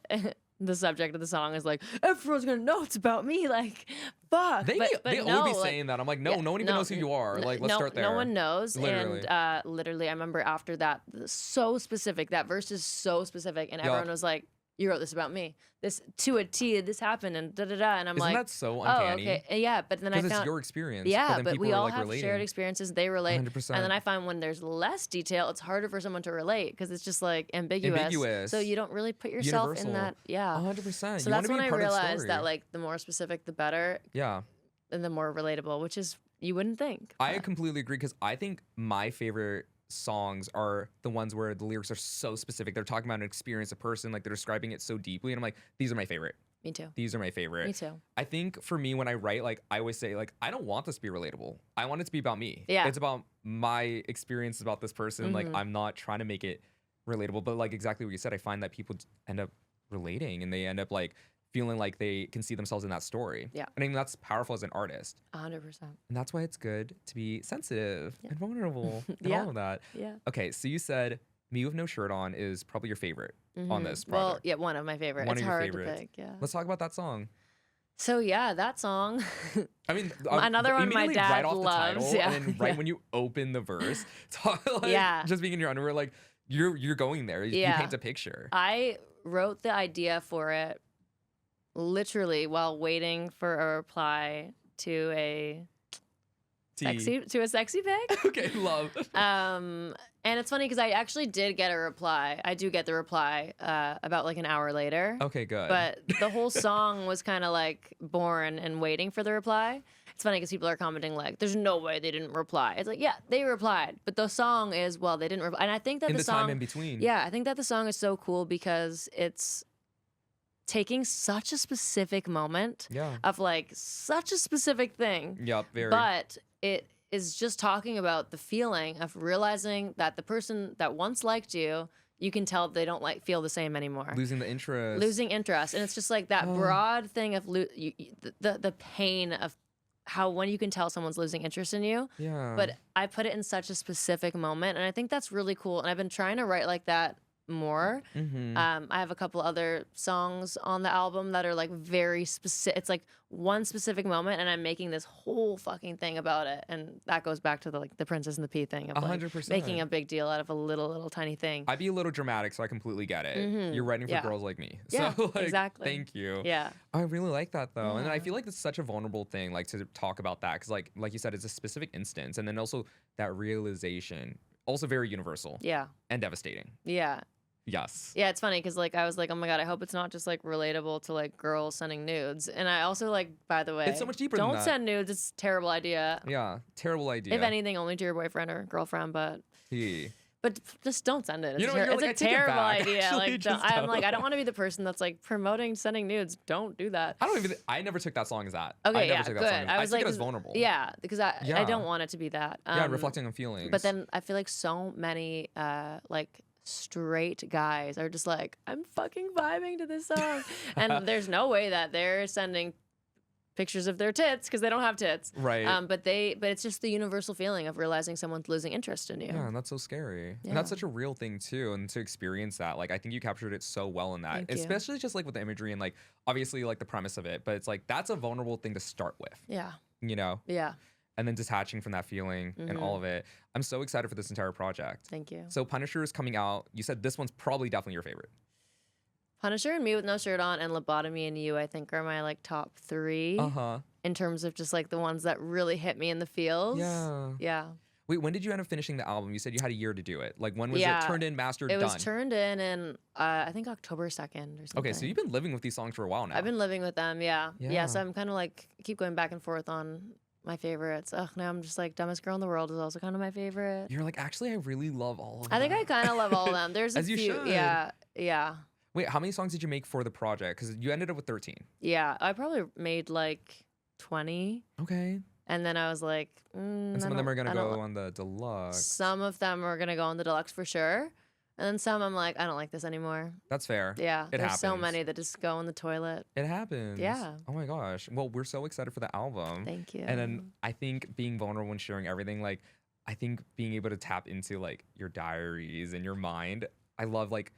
The subject of the song is like, everyone's gonna know it's about me. Like, fuck. They always be saying that. I'm like, no one even knows who you are. Like, let's start there. No one knows. Literally. And literally, I remember after that, so specific. That verse is so specific, and everyone was like, you wrote this about me. This to a T. This happened, and da da da. And I'm like, isn't that so uncanny? Oh, okay. Yeah, but then I found it's your experience. Yeah, but we all have shared experiences. They relate, 100%. and then I find when there's less detail, it's harder for someone to relate because it's just like ambiguous. So you don't really put yourself in that. Yeah, 100%. So that's when I realized that like the more specific, the better. Yeah, and the more relatable, which is you wouldn't think. I completely agree because I think my favorite songs are the ones where the lyrics are so specific. They're talking about an experience, a person, like they're describing it so deeply. And I'm like, these are my favorite. Me too. These are my favorite. Me too. I think for me, when I write, like I always say, like, I don't want this to be relatable. I want it to be about me. Yeah. It's about my experience about this person. Like, I'm not trying to make it relatable, but like exactly what you said, I find that people end up relating and they end up like feeling like they can see themselves in that story. Yeah. And I think that's powerful as an artist. 100%. And that's why it's good to be sensitive and vulnerable and all of that. Yeah. Okay, so you said Me with No Shirt On is probably your favorite on this project. Well, yeah, one of my favorites. It's hard to pick, yeah. Let's talk about that song. So yeah, that song. I mean, another one my dad right off loves. The title, and then right when you open the verse, like, just being in your underwear, like you're going there. You paint a picture. I wrote the idea for it literally while waiting for a reply to a sexy pic. Okay, love. And it's funny because I actually did get a reply. I do get the reply about like an hour later. Okay, good. But the whole song was kind of like born and waiting for the reply. It's funny because people are commenting like, "There's no way they didn't reply." It's like, yeah, they replied, but the song is they didn't reply. And I think that in the song time in between. Yeah, I think that the song is so cool because it's taking such a specific moment of like such a specific thing. Yep, very. But it is just talking about the feeling of realizing that the person that once liked you, you can tell they don't feel the same anymore. Losing interest. And it's just like that broad thing of the pain of how when you can tell someone's losing interest in you. Yeah. But I put it in such a specific moment, and I think that's really cool. And I've been trying to write like that more. I have a couple other songs on the album that are like very specific. It's like one specific moment, and I'm making this whole fucking thing about it. And that goes back to the like the Princess and the Pea thing of like 100%. making a big deal out of a little tiny thing. I'd be a little dramatic, so I completely get it. You're writing for girls like me. Yeah, so like, exactly. Thank you. Yeah. I really like that though. And I feel like it's such a vulnerable thing, like to talk about that. Cause like you said, it's a specific instance. And then also that realization, also very universal. Yeah. And devastating. Yeah. Yes. Yeah, it's funny because like I was like, oh my god, I hope it's not just like relatable to like girls sending nudes. And I also like, by the way, it's so much deeper than that. Don't send nudes. It's a terrible idea. Yeah, terrible idea. If anything, only to your boyfriend or girlfriend. But just don't send it. It's a terrible idea. Like I'm like, I don't want to be the person that's like promoting sending nudes. Don't do that. I never took that song as that. Okay, I never took good. That song I was like, took it as vulnerable. Yeah, because I don't want it to be that. Reflecting on feelings. But then I feel like so many like straight guys are just like, I'm fucking vibing to this song. And there's no way that they're sending pictures of their tits because they don't have tits. Right. But it's just the universal feeling of realizing someone's losing interest in you. Yeah, and that's so scary. Yeah. And that's such a real thing too. And to experience that, like I think you captured it so well in that. Thank Especially just like with the imagery and like obviously like the premise of it. But it's like that's a vulnerable thing to start with. Yeah. You know? Yeah. And then detaching from that feeling and all of it. I'm so excited for this entire project. Thank you. So Punisher is coming out. You said this one's probably definitely your favorite. Punisher and Me with No Shirt On and Lobotomy and You, I think, are my like top 3 in terms of just like the ones that really hit me in the feels. Yeah. Yeah. Wait, when did you end up finishing the album? You said you had a year to do it. Like when was it turned in, mastered, done? It was turned in I think October 2nd or something. Okay, so you've been living with these songs for a while now. I've been living with them, yeah. So I'm kind of like keep going back and forth on my favorites. Now I'm just like Dumbest Girl in the World is also kind of my favorite. You're like, actually, I really love all of them. I think I kind of love all of them. There's As a few. You should. Yeah. Wait, how many songs did you make for the project? Because you ended up with 13. Yeah, I probably made like 20. Okay. And then I was like, and some of them are going to go on the deluxe. Some of them are going to go on the deluxe for sure. And then some I'm like, I don't like this anymore. That's fair. Yeah. There's happens. So many that just go in the toilet. It happens. Yeah. Oh my gosh. Well, we're so excited for the album. Thank you. And then I think being vulnerable and sharing everything, like, I think being able to tap into like your diaries and your mind, I love like,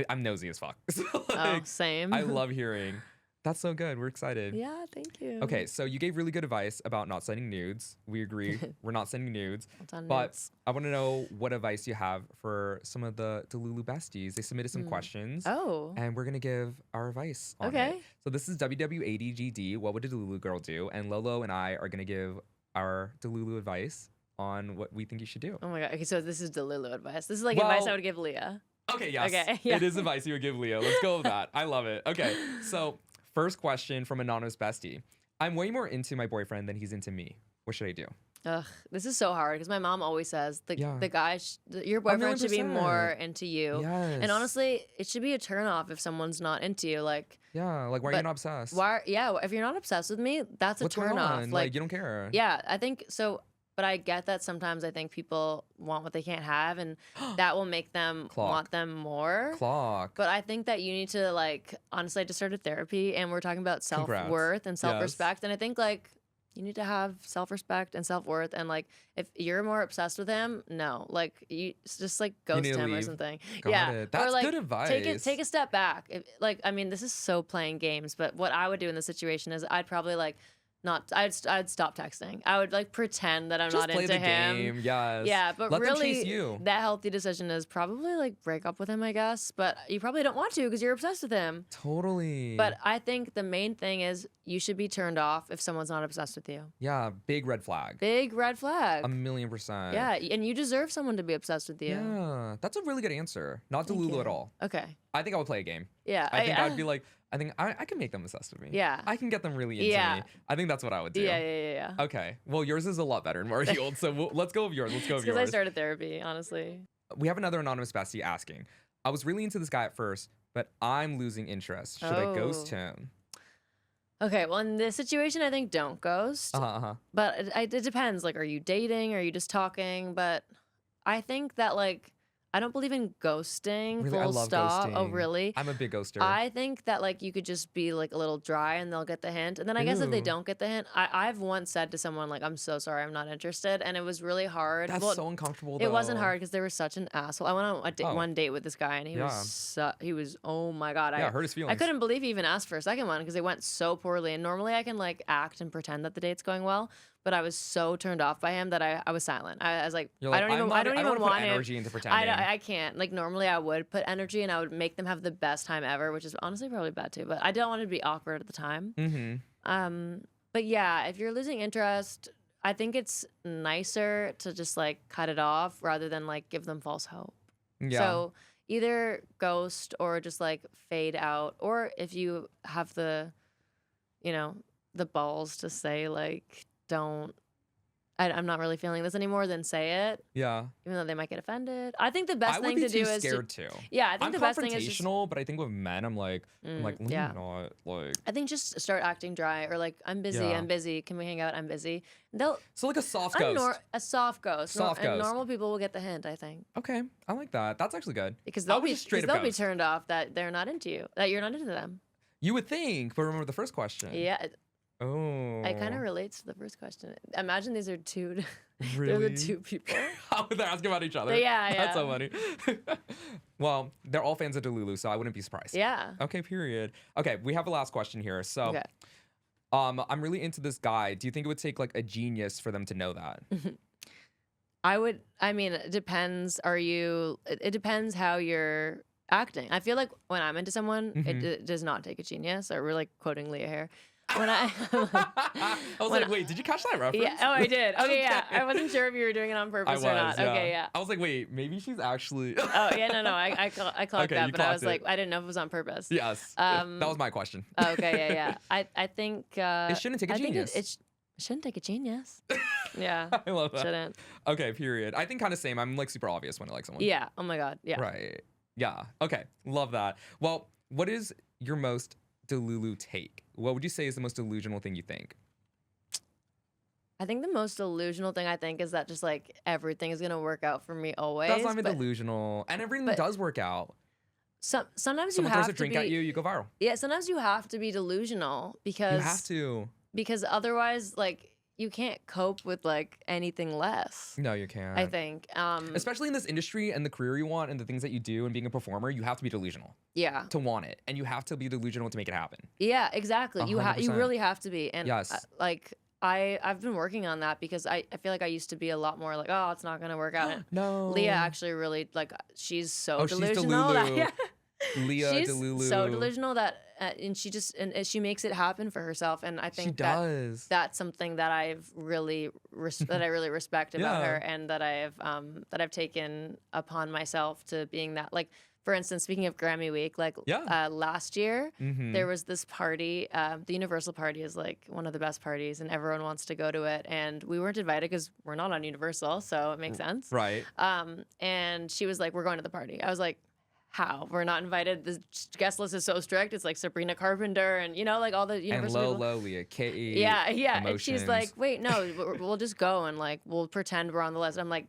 I'm nosy as fuck. So, like, same. I love hearing. That's so good. We're excited. Yeah, thank you. Okay, so you gave really good advice about not sending nudes. We agree. We're not sending nudes. But nudes. I want to know what advice you have for some of the Delulu besties. They submitted some questions. Oh. And we're going to give our advice on it. So this is WWADGD, What Would a Delulu Girl Do? And Lolo and I are going to give our Delulu advice on what we think you should do. Oh my God. Okay, so this is Delulu advice. This is like advice I would give Leah. Okay, yes. Okay, yeah. It is advice you would give Leah. Let's go with that. I love it. Okay, so first question from Anonymous Bestie. I'm way more into my boyfriend than he's into me. What should I do? Ugh, this is so hard because my mom always says the guy, your boyfriend should be more into you. Yes. And honestly, it should be a turnoff if someone's not into you. Like, yeah, like why are you not obsessed? If you're not obsessed with me, that's a What's turnoff. going on? Like you don't care. Yeah, I think so. But I get that sometimes I think people want what they can't have, and that will make them want them more. But I think that you need to, like, honestly, I just started therapy, and we're talking about self-worth and self-respect. Yes. And I think, like, you need to have self-respect and self-worth. And, like, if you're more obsessed with him, no. Like, you just, like, ghost him or something. Got it. That's or, like, good advice. Take a step back. Like, I mean, this is so playing games, but what I would do in this situation is I'd probably, like, I'd stop texting. I would like pretend that I'm just not into him. Game. Yes. Yeah, but let really, them chase you. That healthy decision is probably like break up with him, I guess. But you probably don't want to because you're obsessed with him. Totally. But I think the main thing is you should be turned off if someone's not obsessed with you. Yeah, big red flag. Big red flag. 1,000,000%. Yeah, and you deserve someone to be obsessed with you. Yeah, that's a really good answer. Not Delulu at all. Okay. I think I would play a game. Yeah. I think I'd be like, I can make them obsessed with me. Yeah. I can get them really into me. I think that's what I would do. Yeah. Okay. Well, yours is a lot better and more healed. So let's go with yours. Because I started therapy, honestly. We have another anonymous bestie asking, I was really into this guy at first, but I'm losing interest. Should I ghost him? Okay, well, in this situation, I think don't ghost. But it depends. Like, are you dating? Are you just talking? But I think that, like, I don't believe in ghosting. Really? I Full love stop. Oh, ghosting. really? I'm a big ghoster. I think that like you could just be like a little dry and they'll get the hint. And then I guess if they Ew. don't get the hint, I've once said to someone like, I'm so sorry, I'm not interested. And it was really hard. That's Well, so uncomfortable though. it wasn't hard because they were such an asshole. I went on Oh. one date with this guy and he was oh my God. Yeah, hurt his feelings. I couldn't believe he even asked for a second one because it went so poorly. And normally I can like act and pretend that the date's going well. But I was so turned off by him that I was silent. I was like, You're like, I don't even want put it. energy into pretending. I can't. Like normally I would put energy and I would make them have the best time ever, which is honestly probably bad too. But I don't want it to be awkward at the time. Mm-hmm. But yeah, if you're losing interest, I think it's nicer to just like cut it off rather than like give them false hope. Yeah. So either ghost or just like fade out, or if you have the, the balls to say like, I'm not really feeling this anymore, then say it. Yeah. Even though they might get offended. I think the best thing to do is scared too. Yeah, I think the best thing is confrontational, but I think with men, I'm like, yeah. not like. I think just start acting dry or like, I'm busy, Yeah. I'm busy. Can we hang out? I'm busy. So like a soft ghost. A soft ghost. Soft And ghost. normal people will get the hint, I think. Okay, I like that. That's actually good. Because I they'll would be just straight up they'll be ghost. turned off that they're not into you, that you're not into them. You would think, but remember the first question. Yeah. Oh. It kind of relates to the first question. Imagine these are two. Really? They're the two people. How they're asking about each other. Yeah. That's so funny. Well, they're all fans of Delulu, so I wouldn't be surprised. Yeah. Okay, period. Okay, we have a last question here. So, Okay. I'm really into this guy. Do you think it would take like a genius for them to know that? I mean, it depends. It depends how you're acting. I feel like when I'm into someone, it does not take a genius. Or we're like quoting Leah here. When I was like, wait, did you catch that reference? Yeah. Oh, I did. Okay, yeah. I wasn't sure if you were doing it on purpose or not. Yeah. Okay, yeah. I was like, wait, maybe she's actually. Oh yeah, no. I clocked Okay, that, you but I clocked was it. like, I didn't know if it was on purpose. Yes. That was my question. Okay, yeah. I think it shouldn't take a genius. It shouldn't take a genius. Yeah. I love that. Shouldn't. Okay, period. I think kind of same. I'm like super obvious when I like someone. Yeah. Oh my God. Yeah. Right. Yeah. Okay. Love that. Well, what is your most Delulu take? What would you say is the most delusional thing you think? I think the most delusional thing I think is that just like everything is gonna work out for me always. That's not even delusional, and everything does work out. Sometimes Someone you have throws a drink at you, you go viral. Yeah. Sometimes you have to be delusional because You have to. Because otherwise, like, you can't cope with like anything less. No, you can't. I think. Especially in this industry and the career you want and the things that you do and being a performer, you have to be delusional. Yeah. To want it, and you have to be delusional to make it happen. Yeah, exactly. You 100%. really have to be. And Yes. I've been working on that because I feel like I used to be a lot more like, oh, it's not gonna work out. No. Leah actually really like she's so she's delusional. Delulu. Yeah. Leah she's Delulu. so delusional that and she makes it happen for herself, and I think she does. that's something that I've really that I really respect about her, and that I've taken upon myself to being that. Like, for instance, speaking of Grammy Week, like last year there was this party. The Universal party is like one of the best parties, and everyone wants to go to it, and we weren't invited because we're not on Universal, so it makes sense, right? And she was like, "We're going to the party." I was like, how? We're not invited. The guest list is so strict. It's like Sabrina Carpenter and, like all the Universal and people. LOLO, Leah, K.E. Yeah. Emotions. And she's like, wait, no, we'll just go and like, we'll pretend we're on the list. I'm like,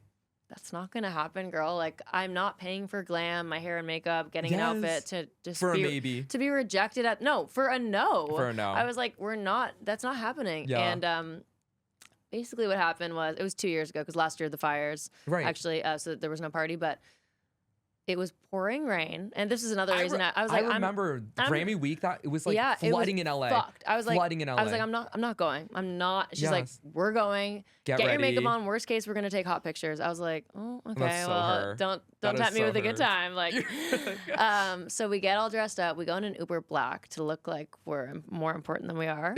that's not going to happen, girl. Like, I'm not paying for glam, my hair and makeup, getting an outfit to just for a maybe. To be rejected for a no. For a no. I was like, that's not happening. Yeah. And, basically what happened was, it was 2 years ago because last year the fires, actually, so there was no party, but it was pouring rain, and this is another reason I was like, I remember Grammy Week that it was like flooding in LA. Fucked. I was like, flooding in LA. I was like, I'm not going. I'm not. She's like, we're going. Get your makeup on. Worst case, we're gonna take hot pictures. I was like, oh, okay. That's well, don't tempt me with a good time. Like, so we get all dressed up. We go in an Uber Black to look like we're more important than we are.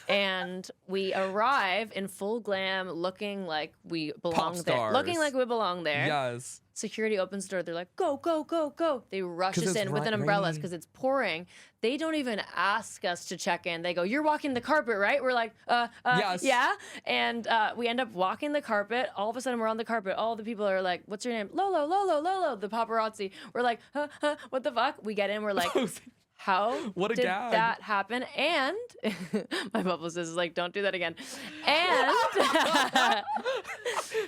And we arrive in full glam, looking like we belong there. Looking like we belong there. Yes. Security opens the door. They're like, go, go, go, go. They rush us in with an umbrella because it's pouring. They don't even ask us to check in. They go, you're walking the carpet, right? We're like, yes. Yeah. And we end up walking the carpet. All of a sudden, we're on the carpet. All the people are like, what's your name? Lolo, Lolo, Lolo. The paparazzi. We're like, what the fuck? We get in. We're like, how what a did gag. that happen? And my publicist is like, don't do that again. And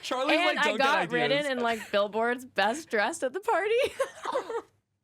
Charlie's like, don't I got get written ideas. in like Billboard's best dressed at the party.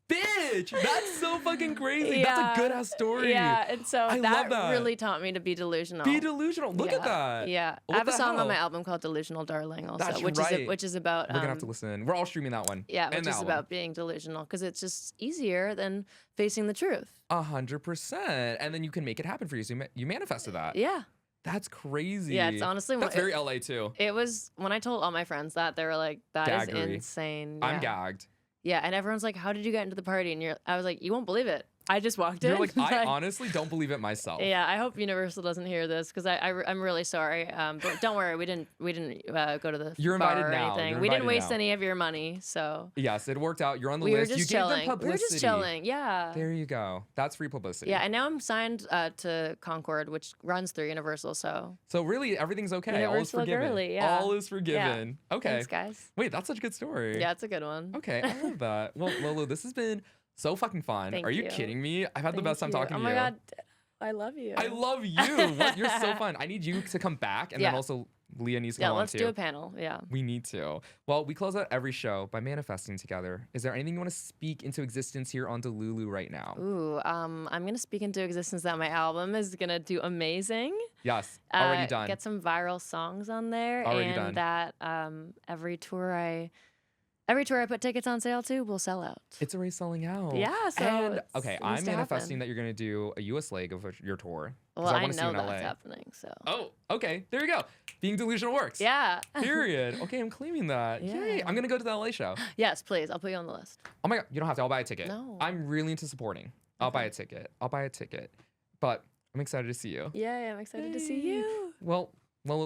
Bitch, that's so fucking crazy. Yeah. That's a good ass story. Yeah, and so I love that. really taught me to be delusional. Be delusional. Look at that. Yeah, What I have a the song hell? on my album called "Delusional Darling" also, That's which right. is about. We're gonna have to listen. We're all streaming that one. Yeah, and which is about being delusional because it's just easier than facing the truth. 100%. And then you can make it happen for you. So you manifested that. Yeah. That's crazy. Yeah, it's honestly that's very LA too. It was when I told all my friends that they were like, "That is Gaggery. insane." Yeah. I'm gagged. Yeah, and everyone's like, "How did you get into the party?" And I was like, "You won't believe it. I just walked in." You're like, I honestly don't believe it myself. Yeah, I hope Universal doesn't hear this because I'm really sorry. But don't worry, we didn't go to the You're bar invited or now. anything. You're We didn't invited waste now. any of your money, so Yes, it worked out. You're on the we were list. just You chilling. gave them publicity. We were just chilling. Yeah. There you go. That's free publicity. Yeah, and now I'm signed to Concord, which runs through Universal. So really, everything's okay. Universal All is forgiven. girly, yeah. All is forgiven. Okay. Thanks, guys. Wait, that's such a good story. Yeah, it's a good one. Okay, I love that. Well, Lolo, this has been so fucking fun. Thank Are you you. kidding me? I've had the best time talking Oh to my you. God, I love you. I love you. You're so fun. I need you to come back, and then also Leah needs to come on let's too. do a panel. Yeah. We need to. Well, we close out every show by manifesting together. Is there anything you want to speak into existence here on Delulu right now? Ooh, I'm gonna speak into existence that my album is gonna do amazing. Yes, already done. Get some viral songs on there, Already and done. that every tour I put tickets on sale to will sell out. It's already selling out. Yeah, so and it I'm needs to manifesting happen. that you're gonna do a US leg of your tour. Well, I I wanna see you know in that's LA. happening. So. Oh, okay. There you go. Being delusional works. Yeah. Period. Okay, I'm claiming that. Yeah. Yay. I'm gonna go to the LA show. Yes, please. I'll put you on the list. Oh my god, you don't have to. I'll buy a ticket. No. I'm really into supporting. I'll buy a ticket. But I'm excited to see you. Yeah, I'm excited to see Yay. you. Well,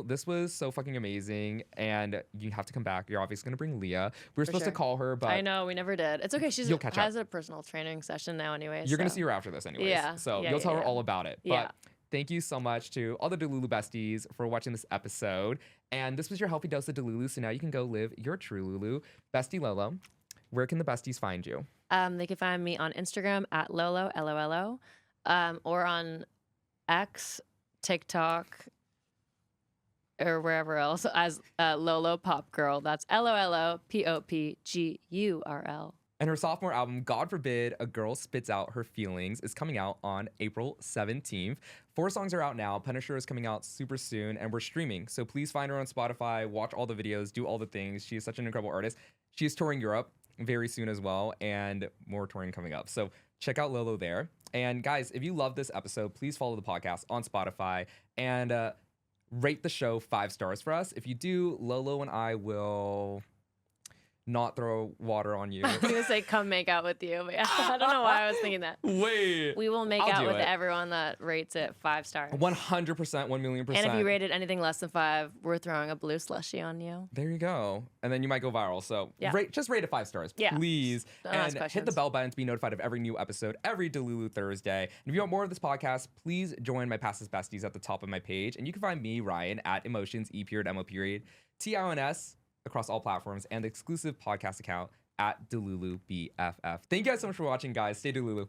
this was so fucking amazing, and you have to come back. You're obviously gonna bring Leah. We were supposed to call her, but I know we never did. It's okay. You'll catch has a personal training session now, anyway. you're gonna see her after this, anyways. Yeah. So Yeah, you'll yeah, tell her yeah. all about it. Yeah. But thank you so much to all the Delulu besties for watching this episode. And this was your healthy dose of Delulu. So now you can go live your true Lulu. Bestie Lolo, where can the besties find you? They can find me on Instagram at Lolo, LOLO, or on X, TikTok, or wherever else as Lolo Pop Girl. That's LOLOPOPGURL. And her sophomore album, God Forbid a Girl Spits Out Her Feelings, is coming out on April 17th. 4 songs are out now. Punisher is coming out super soon, and we're streaming. So please find her on Spotify, watch all the videos, do all the things. She is such an incredible artist. She is touring Europe very soon as well, and more touring coming up. So check out Lolo there. And guys, if you love this episode, please follow the podcast on Spotify and rate the show 5 stars for us. If you do, Lolo and I will not throw water on you. I was going to say, come make out with you. But yeah, I don't know why I was thinking that. Wait. We will make I'll out do with it. everyone that rates it 5 stars. 100%, 1,000,000%. And if you rated anything less than 5, we're throwing a blue slushie on you. There you go. And then you might go viral. So Yeah. just rate it 5 stars, Yeah. please. Don't ask And hit the questions. bell button to be notified of every new episode every Delulu Thursday. And if you want more of this podcast, please join my Past as Besties at the top of my page. And you can find me, Ryan, at emotions, E_MO_TIONS across all platforms, and the exclusive podcast account at Delulu BFF. Thank you guys so much for watching, guys. Stay Delulu.